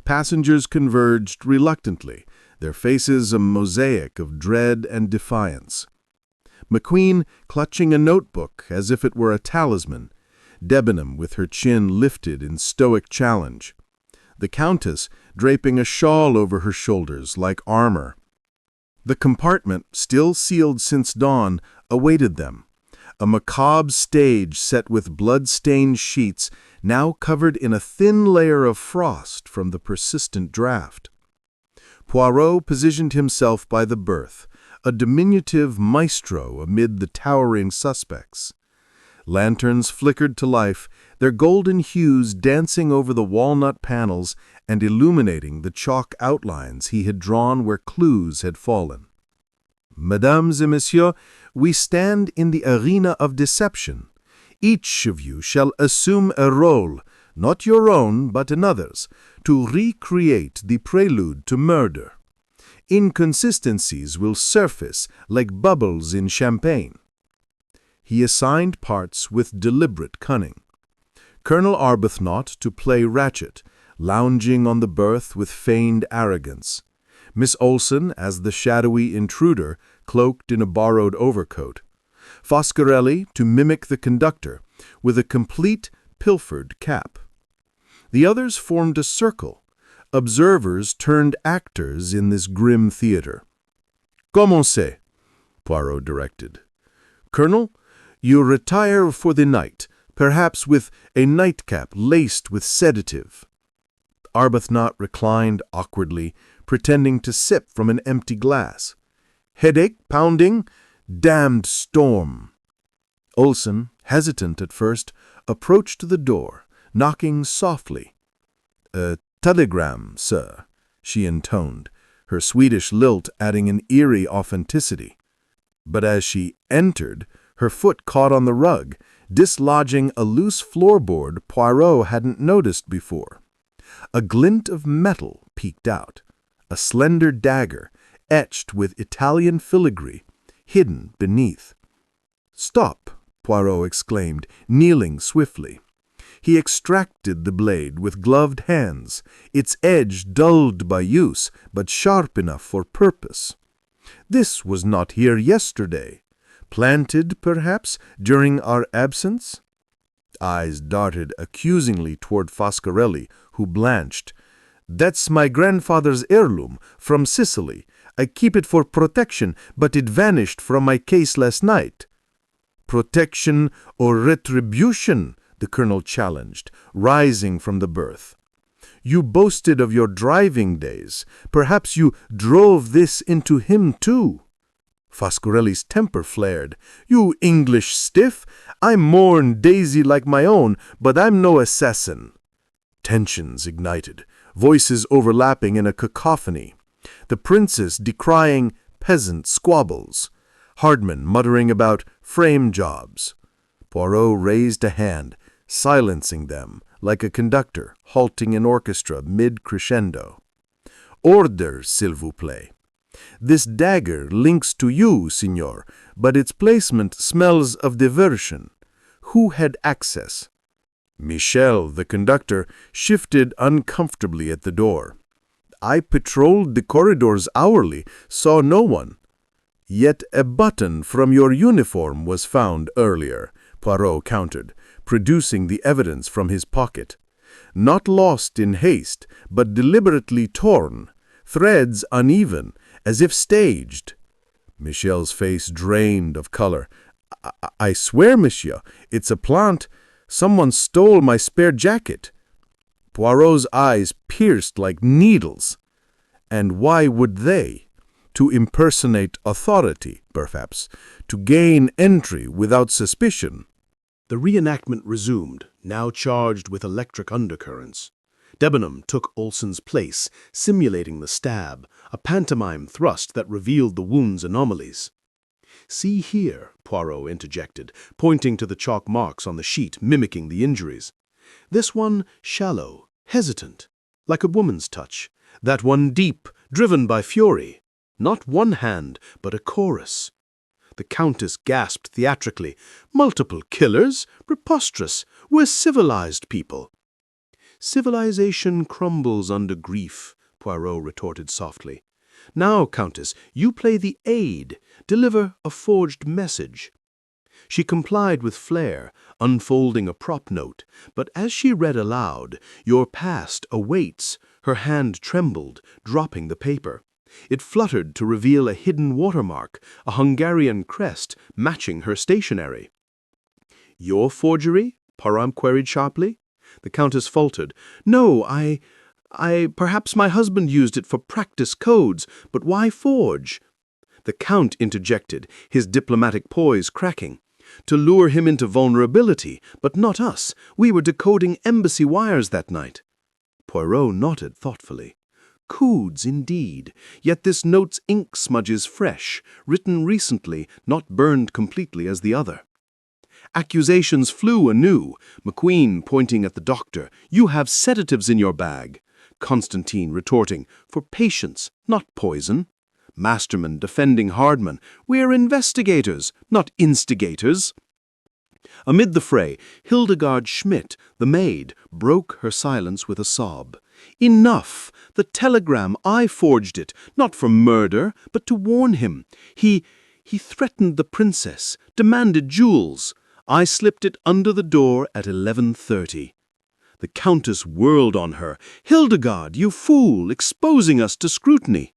Speaker 2: Passengers converged reluctantly, their faces a mosaic of dread and defiance. McQueen clutching a notebook as if it were a talisman, Debenham with her chin lifted in stoic challenge, the Countess draping a shawl over her shoulders like armor. The compartment, still sealed since dawn, awaited them, a macabre stage set with blood-stained sheets now covered in a thin layer of frost from the persistent draft. Poirot positioned himself by the berth, a diminutive maestro amid the towering suspects. Lanterns flickered to life, their golden hues dancing over the walnut panels and illuminating the chalk outlines he had drawn where clues had fallen. Mesdames et messieurs, we stand in the arena of deception. Each of you shall assume a role, not your own but another's, to recreate the prelude to murder.
Speaker 4: Inconsistencies will surface like bubbles in champagne. He assigned parts with deliberate cunning. Colonel Arbuthnot to play Ratchet, lounging on the berth with feigned arrogance. Miss Olson as the shadowy intruder, cloaked in a borrowed overcoat. Foscarelli to mimic the conductor, with a complete pilfered cap. The others formed a circle, observers turned actors in this grim theater. Commencez, Poirot directed. Colonel, you retire for the night, perhaps with a nightcap laced with sedative. Arbuthnot reclined awkwardly, pretending to sip from an empty glass. Headache pounding? Damned storm. Olson, hesitant at first, approached the door, knocking softly. "A telegram, sir," she intoned, her Swedish lilt adding an eerie authenticity. But as she entered, her foot caught on the rug, dislodging a loose floorboard Poirot hadn't noticed before. A glint of metal peeked out, a slender dagger, etched with Italian filigree, hidden beneath. "Stop!" Poirot exclaimed, kneeling swiftly. He extracted the blade with gloved hands, its edge dulled by use, but sharp enough for purpose. "This was not here yesterday. Planted, perhaps, during our absence?" Eyes darted accusingly toward Foscarelli, who blanched. "That's my grandfather's heirloom, from Sicily. I keep it for protection, but it vanished from my case last night." "Protection or retribution?" the colonel challenged, rising from the berth. "You boasted of your driving days. Perhaps you drove this into him too." Foscarelli's temper flared. "You English stiff! I mourn Daisy like my own, but I'm no assassin." Tensions ignited, voices overlapping in a cacophony. The princess decrying peasant squabbles. Hardman muttering about frame jobs. Poirot raised a hand, silencing them, like a conductor halting an orchestra mid-crescendo. "Order, s'il vous plaît. This dagger links to you, signor, but its placement smells of diversion. Who had access?" Michel, the conductor, shifted uncomfortably at the door. "I patrolled the corridors hourly, saw no one." "Yet a button from your uniform was found earlier," Poirot countered, producing the evidence from his pocket. "Not lost in haste, but deliberately torn, threads uneven, as if staged." Michel's face drained of color. I swear, monsieur, it's a plant. Someone stole my spare jacket." Poirot's eyes pierced like needles. "And why would they? To impersonate authority, perhaps, to gain entry without suspicion."
Speaker 2: The reenactment resumed, now charged with electric undercurrents. Debenham took Olson's place, simulating the stab, a pantomime thrust that revealed the wound's anomalies. "See here," Poirot interjected, pointing to the chalk marks on the sheet mimicking the injuries. "This one shallow, hesitant, like a woman's touch. That one deep, driven by fury. Not one hand, but a chorus." The Countess gasped theatrically. "Multiple killers? Preposterous! We're civilized people." "Civilization crumbles under grief," Poirot retorted softly. "Now, Countess, you play the aide, deliver a forged message." She complied with flair, unfolding a prop note, but as she read aloud, "Your past awaits," her hand trembled, dropping the paper. It fluttered to reveal a hidden watermark, a Hungarian crest matching her stationery. "Your forgery?" Poirot queried sharply. The Countess faltered. "No, perhaps my husband used it for practice codes, but why forge?" The Count interjected, his diplomatic poise cracking. "To lure him into vulnerability, but not us. We were decoding embassy wires that night." Poirot nodded thoughtfully. "Codes, indeed. Yet this note's ink smudge is fresh, written recently, not burned completely as the other." Accusations flew anew. McQueen pointing at the doctor. "You have sedatives in your bag." Constantine retorting, "For patience, not poison."
Speaker 3: Masterman defending Hardman. "We're investigators, not instigators." Amid the fray, Hildegard Schmidt, the maid, broke her silence with a sob. "Enough! The telegram, I forged it, not for murder, but to warn him. He threatened the princess, demanded jewels. I slipped it under the door at 11:30. The Countess whirled on her. "Hildegard, you fool, exposing us to scrutiny."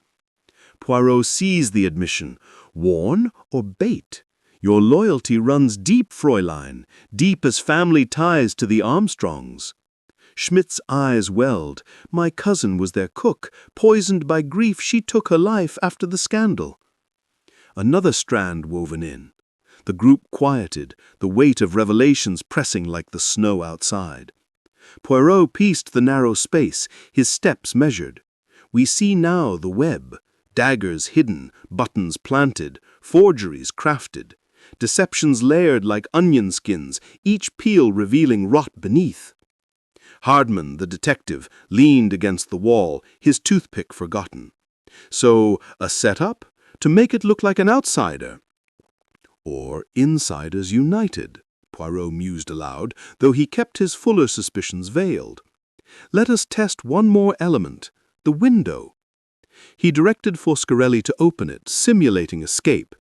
Speaker 3: Poirot seized the admission. "Warn or bait? Your loyalty runs deep, Fräulein, deep as family ties to the Armstrongs." Schmidt's eyes welled. "My cousin was their cook. Poisoned by grief, she took her life after the scandal." Another strand woven in. The group quieted, the weight of revelations pressing like the snow outside. Poirot pieced the narrow space, his steps measured. "We see now the web. Daggers hidden, buttons planted, forgeries crafted. Deceptions layered like onion skins, each peel revealing rot beneath." Hardman, the detective, leaned against the wall, his toothpick forgotten. "So, a setup? To make it look like an outsider?" "Or insiders united," Poirot mused aloud, though he kept his fuller suspicions veiled. "Let us test one more element, the window." He directed Foscarelli to open it, simulating escape.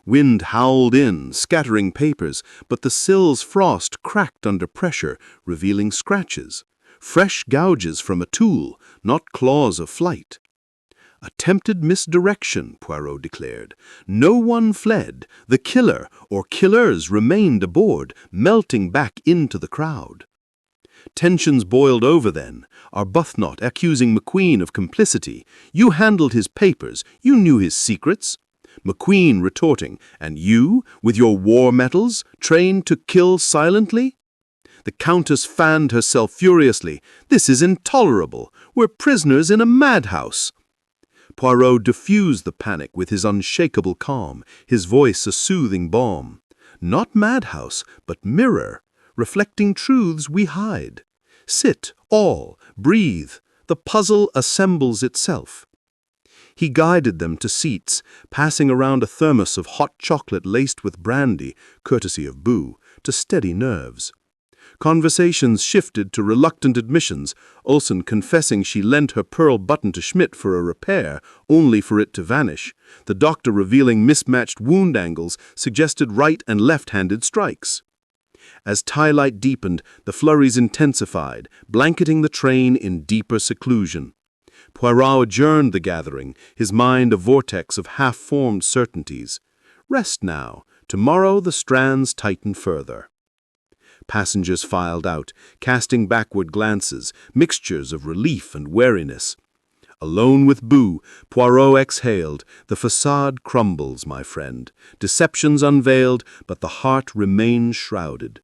Speaker 3: Wind howled in, scattering papers, but the sill's frost cracked under pressure, revealing scratches. Fresh gouges from a tool, not claws of flight. "Attempted misdirection," Poirot declared. "No one fled. The killer, or killers, remained aboard, melting back into the crowd." Tensions boiled over then, Arbuthnot accusing McQueen of complicity. "You handled his papers, you knew his secrets." McQueen retorting, "And you, with your war metals, trained to kill silently?" The Countess fanned herself furiously. "This is intolerable. We're prisoners in a madhouse." Poirot diffused the panic with his unshakable calm, his voice a soothing balm. "Not madhouse, but mirror, reflecting truths we hide. Sit, all, breathe. The puzzle assembles itself." He guided them to seats, passing around a thermos of hot chocolate laced with brandy, courtesy of Boo, to steady nerves. Conversations shifted to reluctant admissions, Olsen confessing she lent her pearl button to Schmidt for a repair, only for it to vanish. The doctor revealing mismatched wound angles suggested right and left-handed strikes. As twilight deepened, the flurries intensified, blanketing the train in deeper seclusion. Poirot adjourned the gathering, his mind a vortex of half-formed certainties. Rest now. Tomorrow the strands tighten further. Passengers filed out, casting backward glances, mixtures of relief and wariness. Alone with Boo, Poirot exhaled. "The facade crumbles, my friend. Deceptions unveiled, but the heart remains shrouded."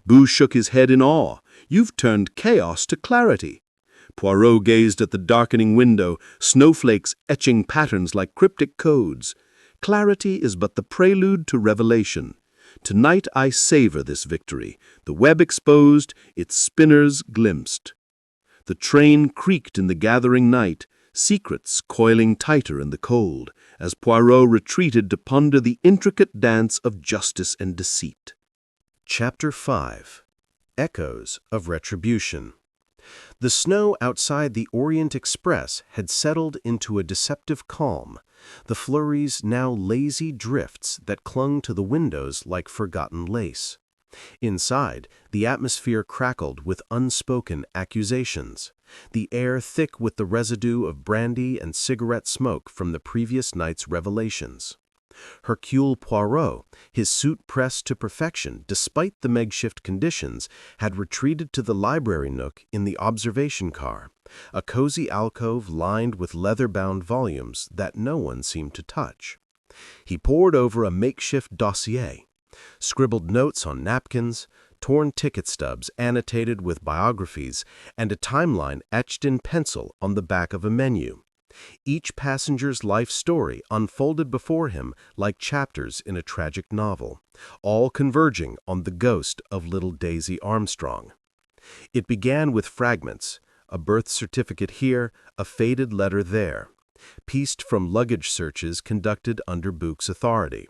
Speaker 3: Boo shook his head in awe. "You've turned chaos to clarity." Poirot gazed at the darkening window, snowflakes etching patterns like cryptic codes. "Clarity is but the prelude to revelation. Tonight I savor this victory. The web exposed, its spinners glimpsed." The train creaked in the gathering night, secrets coiling tighter in the cold, as Poirot retreated to ponder the intricate dance of justice and deceit.
Speaker 2: Chapter 5. Echoes of Retribution. The snow outside the Orient Express had settled into a deceptive calm, the flurries now lazy drifts that clung to the windows like forgotten lace. Inside, the atmosphere crackled with unspoken accusations, the air thick with the residue of brandy and cigarette smoke from the previous night's revelations. Hercule Poirot, his suit pressed to perfection despite the makeshift conditions, had retreated to the library nook in the observation car, a cozy alcove lined with leather-bound volumes that no one seemed to touch. He pored over a makeshift dossier, scribbled notes on napkins, torn ticket stubs annotated with biographies, and a timeline etched in pencil on the back of a menu. Each passenger's life story unfolded before him like chapters in a tragic novel, all converging on the ghost of little Daisy Armstrong. It began with fragments, a birth certificate here, a faded letter there. pieced from luggage searches conducted under Buch's authority.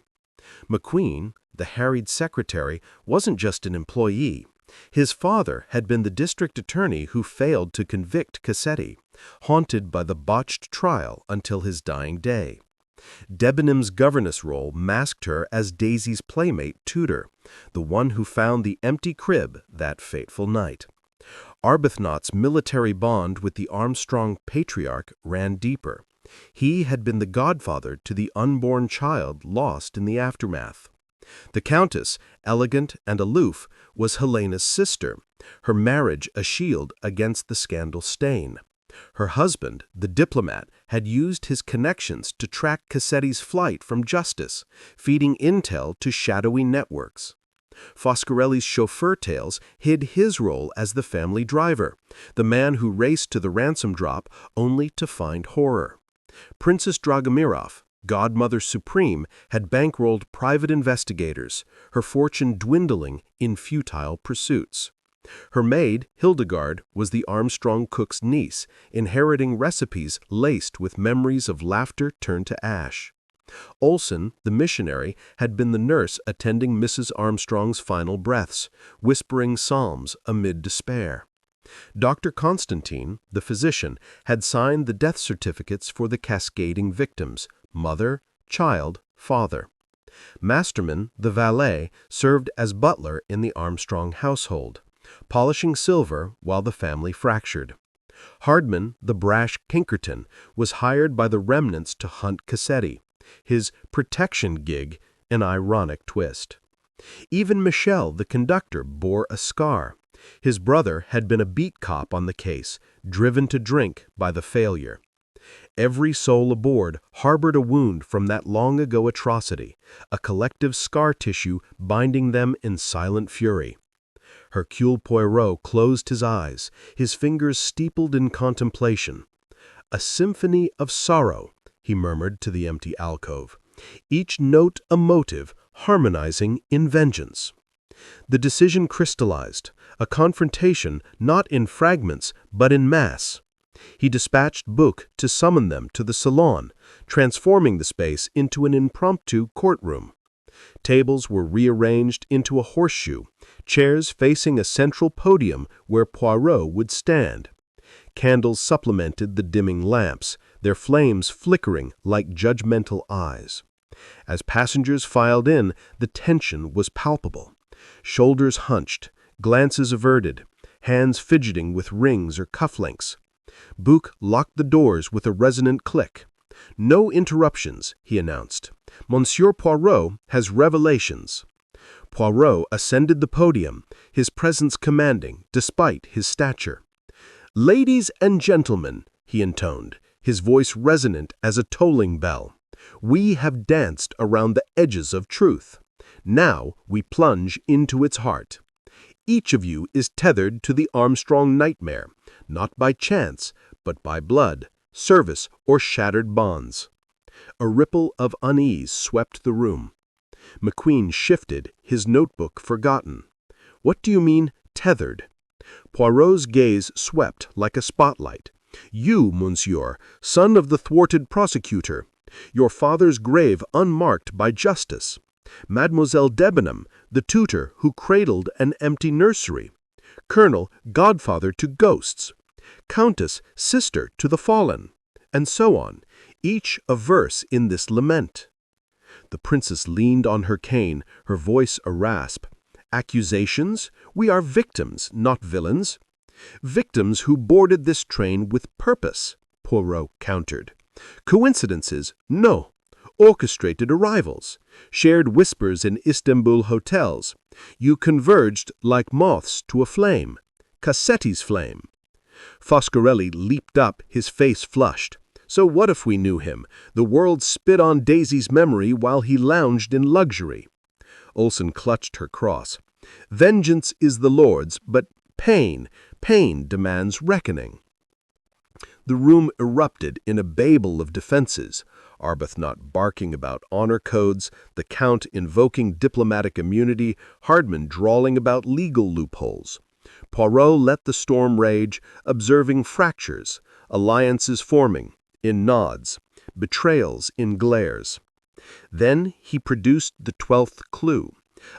Speaker 2: McQueen, the harried secretary, wasn't just an employee. His father had been the district attorney who failed to convict Cassetti, haunted by the botched trial until his dying day. Debenham's governess role masked her as Daisy's playmate tutor, the one who found the empty crib that fateful night. Arbuthnot's military bond with the Armstrong patriarch ran deeper. He had been the godfather to the unborn child lost in the aftermath. The Countess, elegant and aloof, was Helena's sister, her marriage a shield against the scandal stain. Her husband, the diplomat, had used his connections to track Cassetti's flight from justice, feeding intel to shadowy networks. Foscarelli's chauffeur tales hid his role as the family driver, the man who raced to the ransom drop only to find horror. Princess Dragomirov, godmother supreme, had bankrolled private investigators, her fortune dwindling in futile pursuits. Her maid, Hildegard, was the Armstrong cook's niece, inheriting recipes laced with memories of laughter turned to ash. Olson, the missionary, had been the nurse attending Mrs. Armstrong's final breaths, whispering psalms amid despair. Dr. Constantine, the physician, had signed the death certificates for the cascading victims, mother, child, father. Masterman, the valet, served as butler in the Armstrong household, polishing silver while the family fractured. Hardman, the brash Pinkerton, was hired by the remnants to hunt Cassetti, his protection gig an ironic twist. Even Michel, the conductor, bore a scar. His brother had been a beat cop on the case, driven to drink by the failure. Every soul aboard harbored a wound from that long-ago atrocity, a collective scar tissue binding them in silent fury. Hercule Poirot closed his eyes, his fingers steepled in contemplation. "A symphony of sorrow," he murmured to the empty alcove, each note a motive harmonizing in vengeance. The decision crystallized, a confrontation not in fragments but in mass. He dispatched Buch to summon them to the salon, transforming the space into an impromptu courtroom. Tables were rearranged into a horseshoe, chairs facing a central podium where Poirot would stand. Candles supplemented the dimming lamps, their flames flickering like judgmental eyes. As passengers filed in, the tension was palpable. Shoulders hunched, glances averted, hands fidgeting with rings or cufflinks. Buch locked the doors with a resonant click. "No interruptions," he announced. "Monsieur Poirot has revelations." Poirot ascended the podium, his presence commanding, despite his stature. "Ladies and gentlemen," he intoned, his voice resonant as a tolling bell, "we have danced around the edges of truth. Now we plunge into its heart. Each of you is tethered to the Armstrong nightmare, not by chance, but by blood, service, or shattered bonds." A ripple of unease swept the room. McQueen shifted, his notebook forgotten. "What do you mean, tethered?" Poirot's gaze swept like a spotlight. "You, monsieur, son of the thwarted prosecutor. Your father's grave unmarked by justice. Mademoiselle Debenham, the tutor who cradled an empty nursery. Colonel, godfather to ghosts. Countess, sister to the fallen. And so on, each a verse in this lament." The princess leaned on her cane, her voice a rasp. "Accusations? We are victims, not villains." "Victims who boarded this train with purpose," Poirot countered. "Coincidences? No. Orchestrated arrivals. Shared whispers in Istanbul hotels. You converged like moths to a flame. Cassetti's flame." Foscarelli leaped up, his face flushed. "So what if we knew him? The world spit on Daisy's memory while he lounged in luxury." Olson clutched her cross. "Vengeance is the Lord's, but pain demands reckoning." The room erupted in a babel of defenses, Arbuthnot barking about honor codes, the Count invoking diplomatic immunity, Hardman drawling about legal loopholes. Poirot let the storm rage, observing fractures, alliances forming, in nods, betrayals in glares. Then he produced the 12th clue,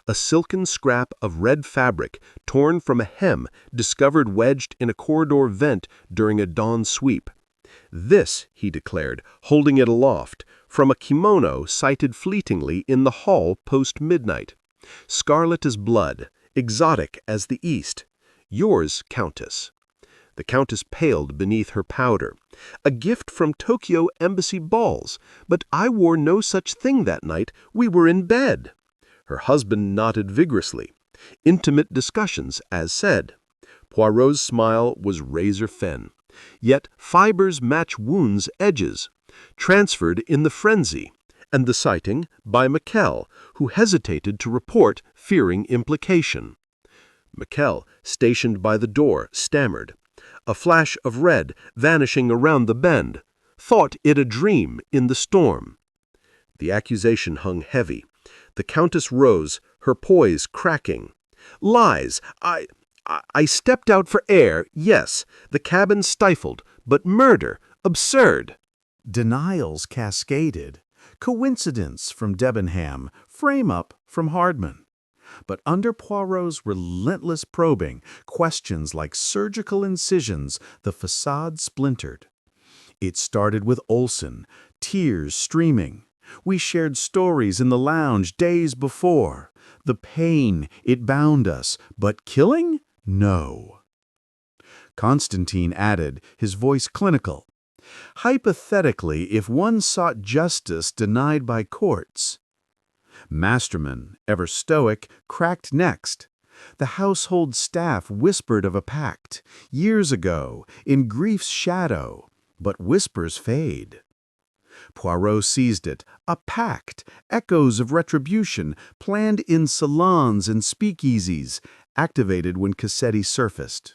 Speaker 2: a silken scrap of red fabric torn from a hem discovered wedged in a corridor vent during a dawn sweep. This, he declared, holding it aloft, from a kimono sighted fleetingly in the hall post-midnight. Scarlet as blood, exotic as the East. Yours, Countess. The Countess paled beneath her powder. A gift from Tokyo Embassy balls, but I wore no such thing that night. We were in bed. Her husband nodded vigorously. Intimate discussions, as said. Poirot's smile was razor-thin. Yet fibers match wounds' edges. Transferred in the frenzy. And the sighting by Mikkel, who hesitated to report, fearing implication. Mikkel, stationed by the door, stammered. A flash of red vanishing around the bend. Thought it a dream in the storm. The accusation hung heavy. The Countess rose, her poise cracking. Lies. I stepped out for air, yes. The cabin stifled, but murder, absurd.
Speaker 4: Denials cascaded. Coincidence from Debenham, frame-up from Hardman. But under Poirot's relentless probing, questions like surgical incisions, the facade splintered. It started with Olson, tears streaming. We shared stories in the lounge days before. The pain, it bound us, but killing? No. Constantine added, his voice clinical. Hypothetically, if one sought justice denied by courts. Masterman, ever stoic, cracked next. The household staff whispered of a pact, years ago, in grief's shadow, but whispers fade. Poirot seized it, a pact, echoes of retribution, planned in salons and speakeasies, activated when Cassetti surfaced.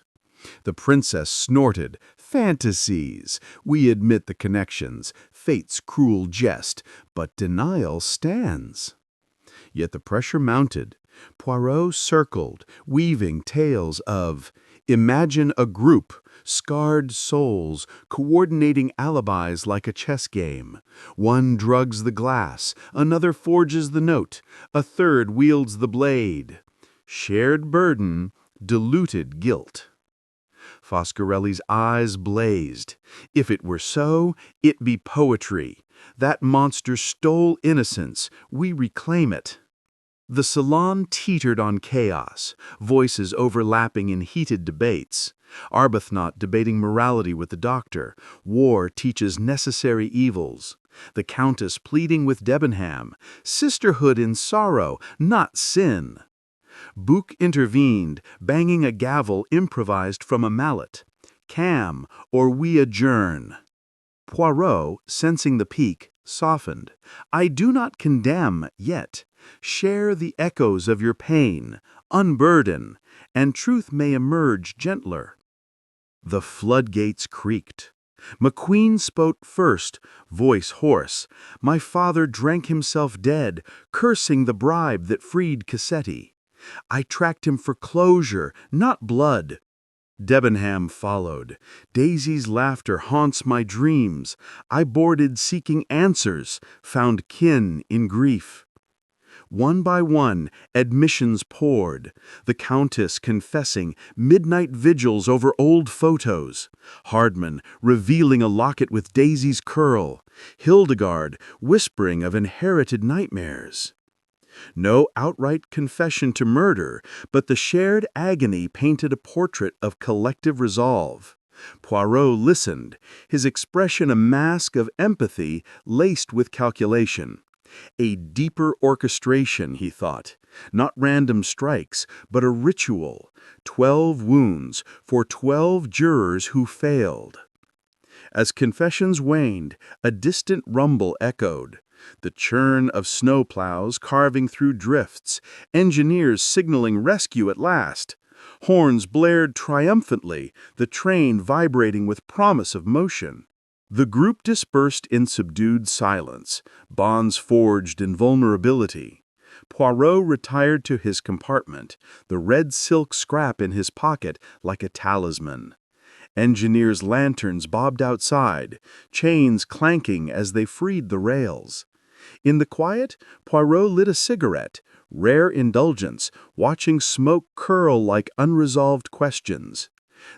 Speaker 4: The princess snorted, fantasies. We admit the connections, fate's cruel jest, but denial stands. Yet the pressure mounted. Poirot circled, weaving tales of, imagine a group, scarred souls, coordinating alibis like a chess game. One drugs the glass, another forges the note, a third wields the blade. Shared burden, diluted guilt. Foscarelli's eyes blazed. If it were so, it be poetry. That monster stole innocence. We reclaim it. The salon teetered on chaos, voices overlapping in heated debates. Arbuthnot debating morality with the doctor. War teaches necessary evils. The Countess pleading with Debenham. Sisterhood in sorrow, not sin. Bouc intervened, banging a gavel improvised from a mallet. Cam, or we adjourn. Poirot, sensing the pique, softened. I do not condemn yet. Share the echoes of your pain, unburden, and truth may emerge gentler. The floodgates creaked. McQueen spoke first, voice hoarse. My father drank himself dead, cursing the bribe that freed Cassetti. I tracked him for closure, not blood. Debenham followed. Daisy's laughter haunts my dreams. I boarded seeking answers, found kin in grief. One by one, admissions poured. The Countess confessing, midnight vigils over old photos. Hardman revealing a locket with Daisy's curl. Hildegard whispering of inherited nightmares. No outright confession to murder, but the shared agony painted a portrait of collective resolve. Poirot listened, his expression a mask of empathy laced with calculation. A deeper orchestration, he thought. Not random strikes, but a ritual. 12 wounds for 12 jurors who failed. As confessions waned, a distant rumble echoed. The churn of snowplows carving through drifts, engineers signaling rescue at last. Horns blared triumphantly, the train vibrating with promise of motion. The group dispersed in subdued silence, bonds forged in vulnerability. Poirot retired to his compartment, the red silk scrap in his pocket like a talisman.
Speaker 3: Engineers' lanterns bobbed outside, chains clanking as they freed the rails. In the quiet, Poirot lit a cigarette, rare indulgence, watching smoke curl like unresolved questions.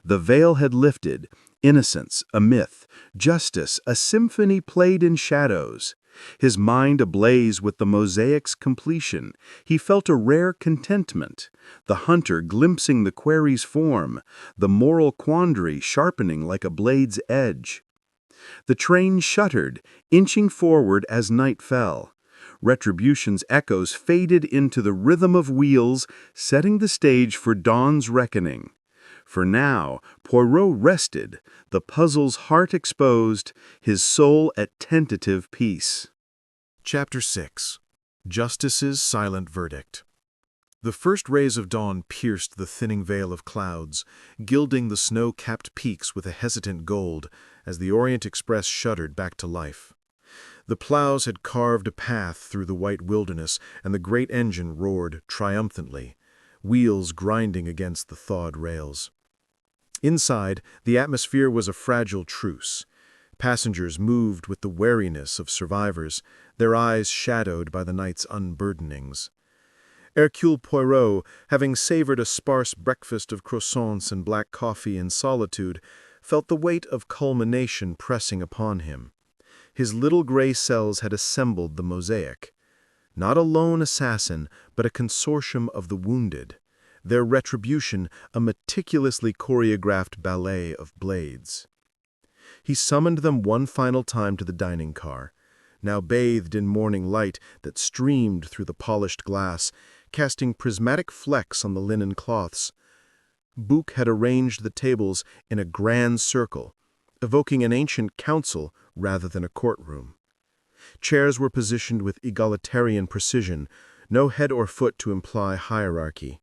Speaker 3: The veil had lifted, innocence a myth, justice a symphony played in shadows. His mind ablaze with the mosaic's completion, he felt a rare contentment, the hunter glimpsing the quarry's form, the moral quandary sharpening like a blade's edge. The train shuddered, inching forward as night fell. Retribution's echoes faded into the rhythm of wheels, setting the stage for dawn's reckoning. For now, Poirot rested, the puzzle's heart exposed, his soul at tentative peace.
Speaker 2: Chapter 6. Justice's Silent Verdict. The first rays of dawn pierced the thinning veil of clouds, gilding the snow-capped peaks with a hesitant gold as the Orient Express shuddered back to life. The plows had carved a path through the white wilderness, and the great engine roared triumphantly, wheels grinding against the thawed rails. Inside, the atmosphere was a fragile truce. Passengers moved with the wariness of survivors, their eyes shadowed by the night's unburdenings. Hercule Poirot, having savored a sparse breakfast of croissants and black coffee in solitude, felt the weight of culmination pressing upon him. His little gray cells had assembled the mosaic. Not a lone assassin, but a consortium of the wounded. Their retribution, a meticulously choreographed ballet of blades. He summoned them one final time to the dining car, now bathed in morning light that streamed through the polished glass, casting prismatic flecks on the linen cloths. Bouc had arranged the tables in a grand circle, evoking an ancient council rather than a courtroom. Chairs were positioned with egalitarian precision, no head or foot to imply hierarchy.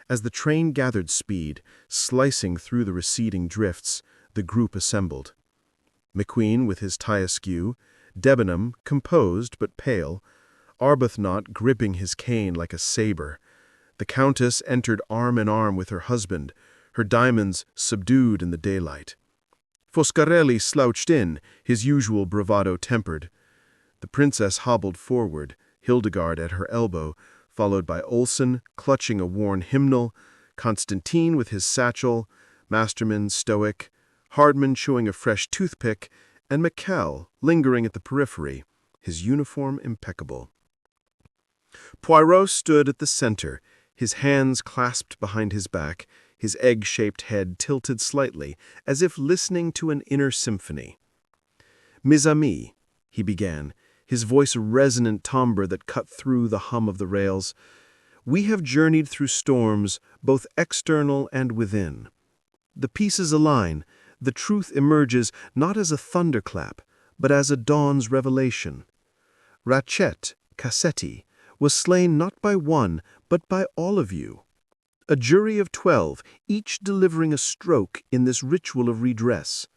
Speaker 2: As the train gathered speed, slicing through the receding drifts, the group assembled. McQueen with his tie askew, Debenham composed but pale, Arbuthnot gripping his cane like a saber. The Countess entered arm in arm with her husband, her diamonds subdued in the daylight. Foscarelli slouched in, his usual bravado tempered. The Princess hobbled forward, Hildegard at her elbow, followed by Olsen clutching a worn hymnal, Constantine with his satchel, Masterman stoic, Hardman chewing a fresh toothpick, and Mikkel lingering at the periphery, his uniform impeccable. Poirot stood at the center, his hands clasped behind his back, his egg-shaped head tilted slightly, as if listening to an inner symphony. "Mes amis," he began, his voice a resonant timbre that cut through the hum of the rails, "we have journeyed through storms, both external and within. The pieces align, the truth emerges not as a thunderclap, but as a dawn's revelation. Rachet, Cassetti, was slain not by one, but by all of you. A jury of 12, each delivering a stroke in this ritual of redress."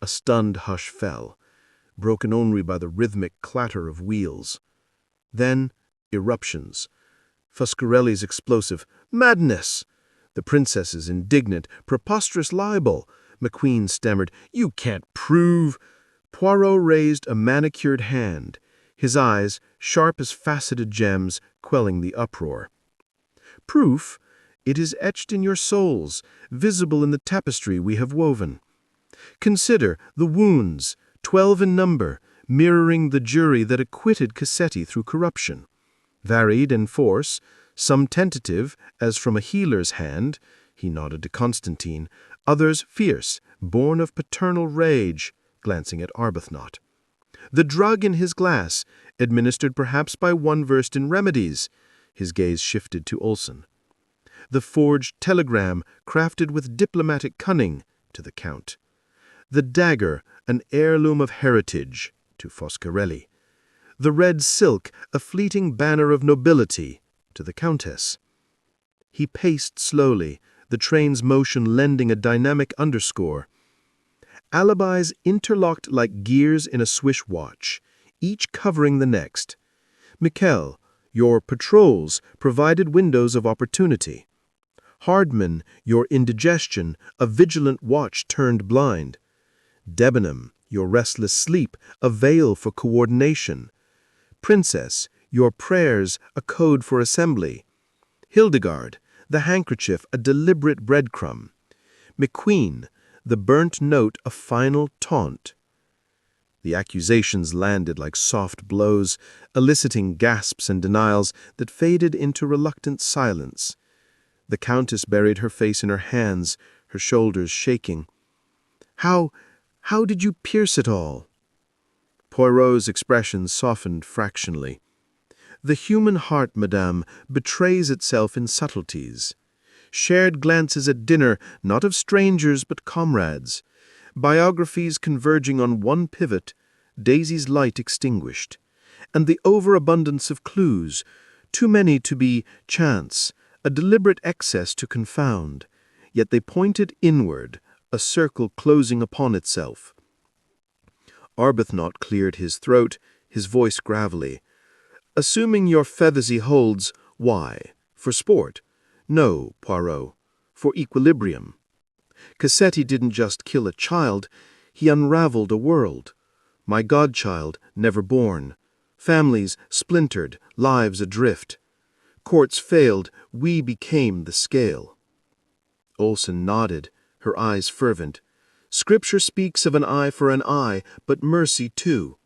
Speaker 2: A stunned hush fell, broken only by the rhythmic clatter of wheels. Then, eruptions. Foscarelli's explosive, "Madness!" The Princess's indignant, "Preposterous libel!" McQueen stammered, "You can't prove—" Poirot raised a manicured hand, his eyes, sharp as faceted gems, quelling the uproar. "Proof? It is etched in your souls, visible in the tapestry we have woven. Consider the wounds, 12 in number, mirroring the jury that acquitted Cassetti through corruption. Varied in force, some tentative, as from a healer's hand," he nodded to Constantine, "others fierce, born of paternal rage," glancing at Arbuthnot. "The drug in his glass, administered perhaps by one versed in remedies," his gaze shifted to Olsen. "The forged telegram, crafted with diplomatic cunning," to the Count. "The dagger, an heirloom of heritage," to Foscarelli. "The red silk, a fleeting banner of nobility," to the Countess. He paced slowly, the train's motion lending a dynamic underscore. "Alibis interlocked like gears in a Swiss watch, each covering the next. Mikkel, your patrols provided windows of opportunity.
Speaker 3: Hardman, your indigestion, a vigilant watch turned blind. Debenham, your restless sleep, a veil for coordination. Princess, your prayers, a code for assembly. Hildegard, the handkerchief, a deliberate breadcrumb. McQueen, the burnt note, a final taunt. The accusations landed like soft blows, eliciting gasps and denials that faded into reluctant silence. The Countess buried her face in her hands, her shoulders shaking. How did you pierce it all?" Poirot's expression softened fractionally. "The human heart, madame, betrays itself in subtleties. Shared glances at dinner, not of strangers but comrades. Biographies converging on one pivot, Daisy's light extinguished. And the overabundance of clues, too many to be chance, a deliberate excess to confound. Yet they pointed inward, a circle closing upon itself." Arbuthnot cleared his throat, his voice gravelly. "Assuming your feathersy holds, why? For sport? No, Poirot. For equilibrium. Cassetti didn't just kill a child, he unraveled a world. My godchild, never born. Families splintered, lives adrift. Courts failed, we became the scale." Olsen nodded, her eyes fervent. "Scripture speaks of an eye for an eye, but mercy too.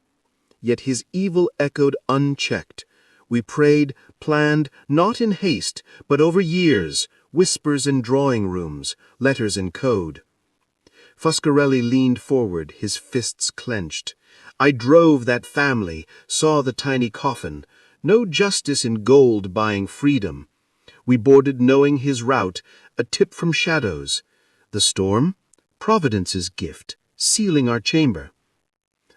Speaker 3: Yet his evil echoed unchecked. We prayed, planned, not in haste, but over years, whispers in drawing rooms, letters in code." Foscarelli leaned forward, his fists clenched. "I drove that family, saw the tiny coffin. No justice in gold buying freedom. We boarded knowing his route, a tip from shadows. The storm? Providence's gift, sealing our chamber."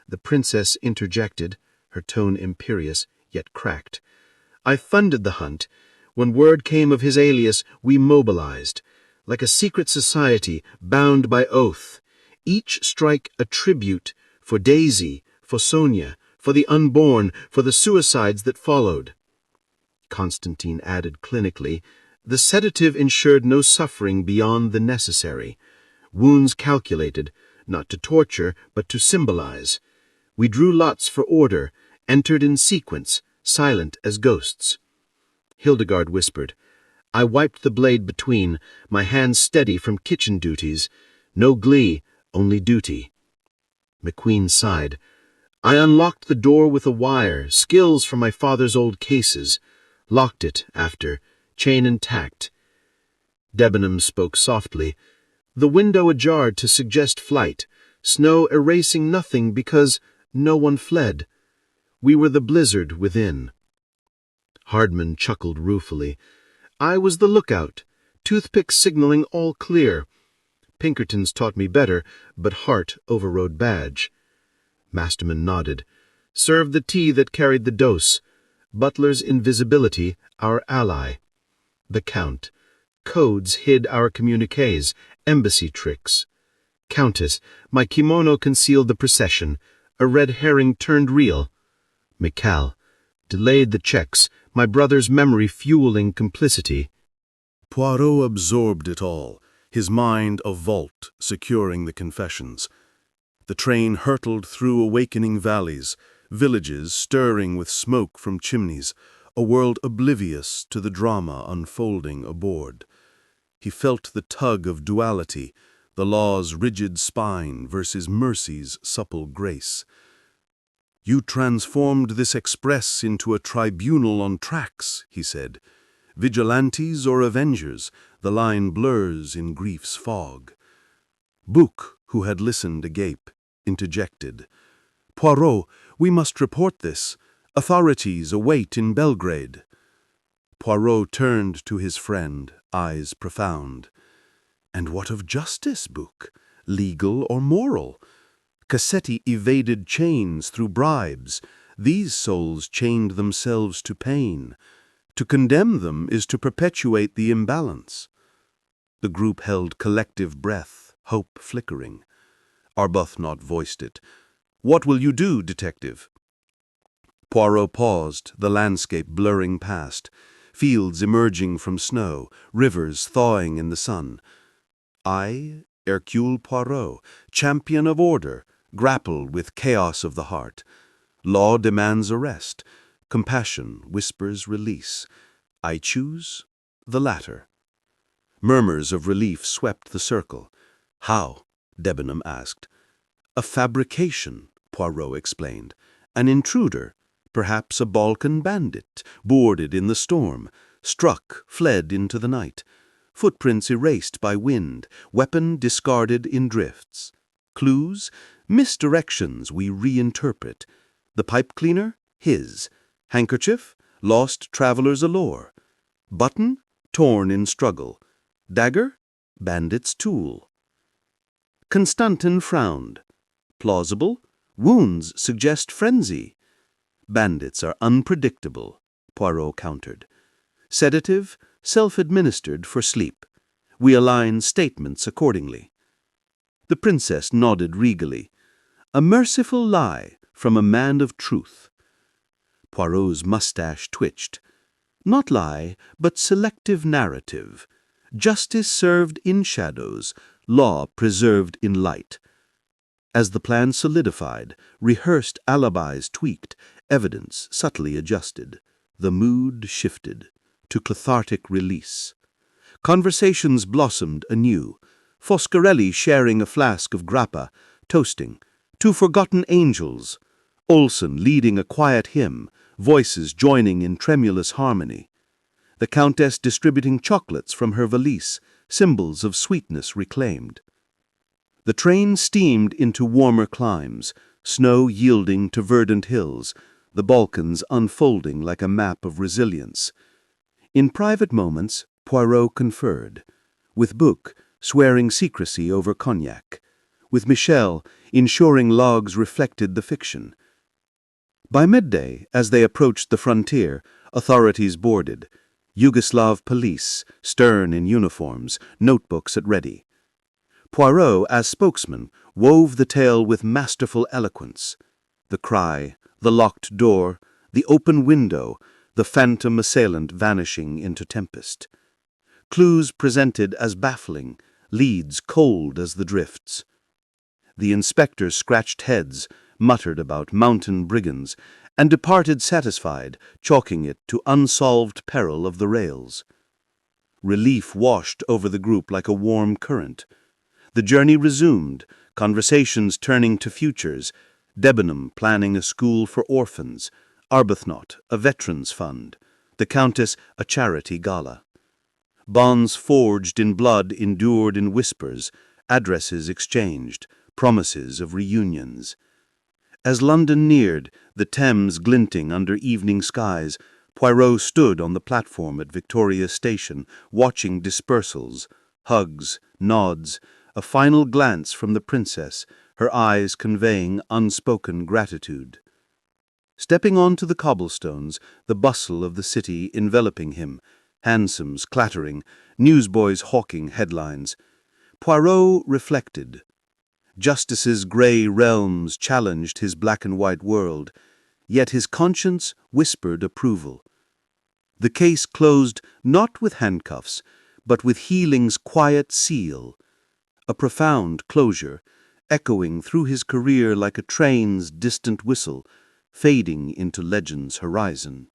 Speaker 3: The princess interjected, her tone imperious, yet cracked. "I funded the hunt. When word came of his alias, we mobilized. Like a secret society, bound by oath. Each strike a tribute, for Daisy, for Sonia, for the unborn, for the suicides that followed." Constantine added clinically, "The sedative ensured no suffering beyond the necessary. Wounds calculated, not to torture, but to symbolize. We drew lots for order, entered in sequence, silent as ghosts." Hildegard whispered, "I wiped the blade between, my hands steady from kitchen duties. No glee, only duty." McQueen sighed. "I unlocked the door with a wire, skills from my father's old cases. Locked it after, chain intact." Debenham spoke softly. "The window ajar to suggest flight, snow erasing nothing because no one fled. We were the blizzard within." Hardman chuckled ruefully. "I was the lookout, toothpick signaling all clear. Pinkerton's taught me better, but Hart overrode Badge." Masterman nodded. "Served the tea that carried the dose. Butler's invisibility, our ally. The Count. Codes hid our communiques, embassy tricks. Countess, my kimono concealed the procession. A red herring turned real. Mikal. Delayed the checks, my brother's memory fueling complicity."
Speaker 2: Poirot absorbed it all, his mind a vault securing the confessions. The train hurtled through awakening valleys, villages stirring with smoke from chimneys, a world oblivious to the drama unfolding aboard. He felt the tug of duality, the law's rigid spine versus mercy's supple grace. "You transformed this express into a tribunal on tracks," he said. "Vigilantes or avengers, the line blurs in grief's fog." Bouc, who had listened agape, interjected. "Poirot, we must report this. Authorities await in Belgrade." Poirot turned to his friend, eyes profound. "And what of justice, Bouc? Legal or moral? Cassetti evaded chains through bribes. These souls chained themselves to pain. To condemn them is to perpetuate the imbalance." The group held collective breath, hope flickering. Arbuthnot voiced it. "What will you do, detective?" Poirot paused, the landscape blurring past.
Speaker 4: fields emerging from snow, rivers thawing in the sun. I, Hercule Poirot, champion of order, grapple with chaos of the heart. Law demands arrest. Compassion whispers release. I choose the latter. Murmurs of relief swept the circle. How? Debenham asked. A fabrication, Poirot explained. An intruder, perhaps a Balkan bandit, boarded in the storm, struck, fled into the night. Footprints erased by wind, weapon discarded in drifts. Clues? Misdirections we reinterpret. The pipe cleaner? His. Handkerchief? Lost traveler's allure. Button? Torn in struggle. Dagger? Bandit's tool. Constantin frowned. Plausible? Wounds suggest frenzy. Bandits are unpredictable, Poirot countered. Sedative? Self-administered for sleep. We align statements accordingly. The princess nodded regally. A merciful lie from a man of truth. Poirot's mustache twitched. Not lie, but selective narrative. Justice served in shadows, law preserved in light. As the plan solidified, rehearsed alibis tweaked, evidence subtly adjusted, the mood shifted to cathartic release. Conversations blossomed anew, Foscarelli sharing a flask of grappa, toasting, two forgotten angels, Olsen leading a quiet hymn, voices joining in tremulous harmony, the Countess distributing chocolates from her valise, symbols of sweetness reclaimed. The train steamed into warmer climes, snow yielding to verdant hills, the Balkans unfolding like a map of resilience. In private moments, Poirot conferred, with Bouc swearing secrecy over cognac, with Michel ensuring logs reflected the fiction. By midday, as they approached the frontier, authorities boarded, Yugoslav police, stern in uniforms, notebooks at ready. Poirot, as spokesman, wove the tale with masterful eloquence. The cry, the locked door, the open window, the phantom assailant vanishing into tempest. Clues presented as baffling, leads cold as the drifts. The inspectors scratched heads, muttered about mountain brigands, and departed satisfied, chalking it to unsolved peril of the rails. Relief washed over the group like a warm current. The journey resumed, conversations turning to futures, Debenham planning a school for orphans, Arbuthnot a veterans fund, the Countess a charity gala. Bonds forged in blood endured in whispers, addresses exchanged, promises of reunions. As London neared, the Thames glinting under evening skies, Poirot stood on the platform at Victoria Station, watching dispersals, hugs, nods, a final glance from the princess, her eyes conveying unspoken gratitude. Stepping onto the cobblestones, the bustle of the city enveloping him, hansoms clattering, newsboys hawking headlines, Poirot reflected. Justice's grey realms challenged his black-and-white world, yet his conscience whispered approval. The case closed not with handcuffs, but with healing's quiet seal, a profound closure, echoing through his career like a train's distant whistle, fading into legend's horizon.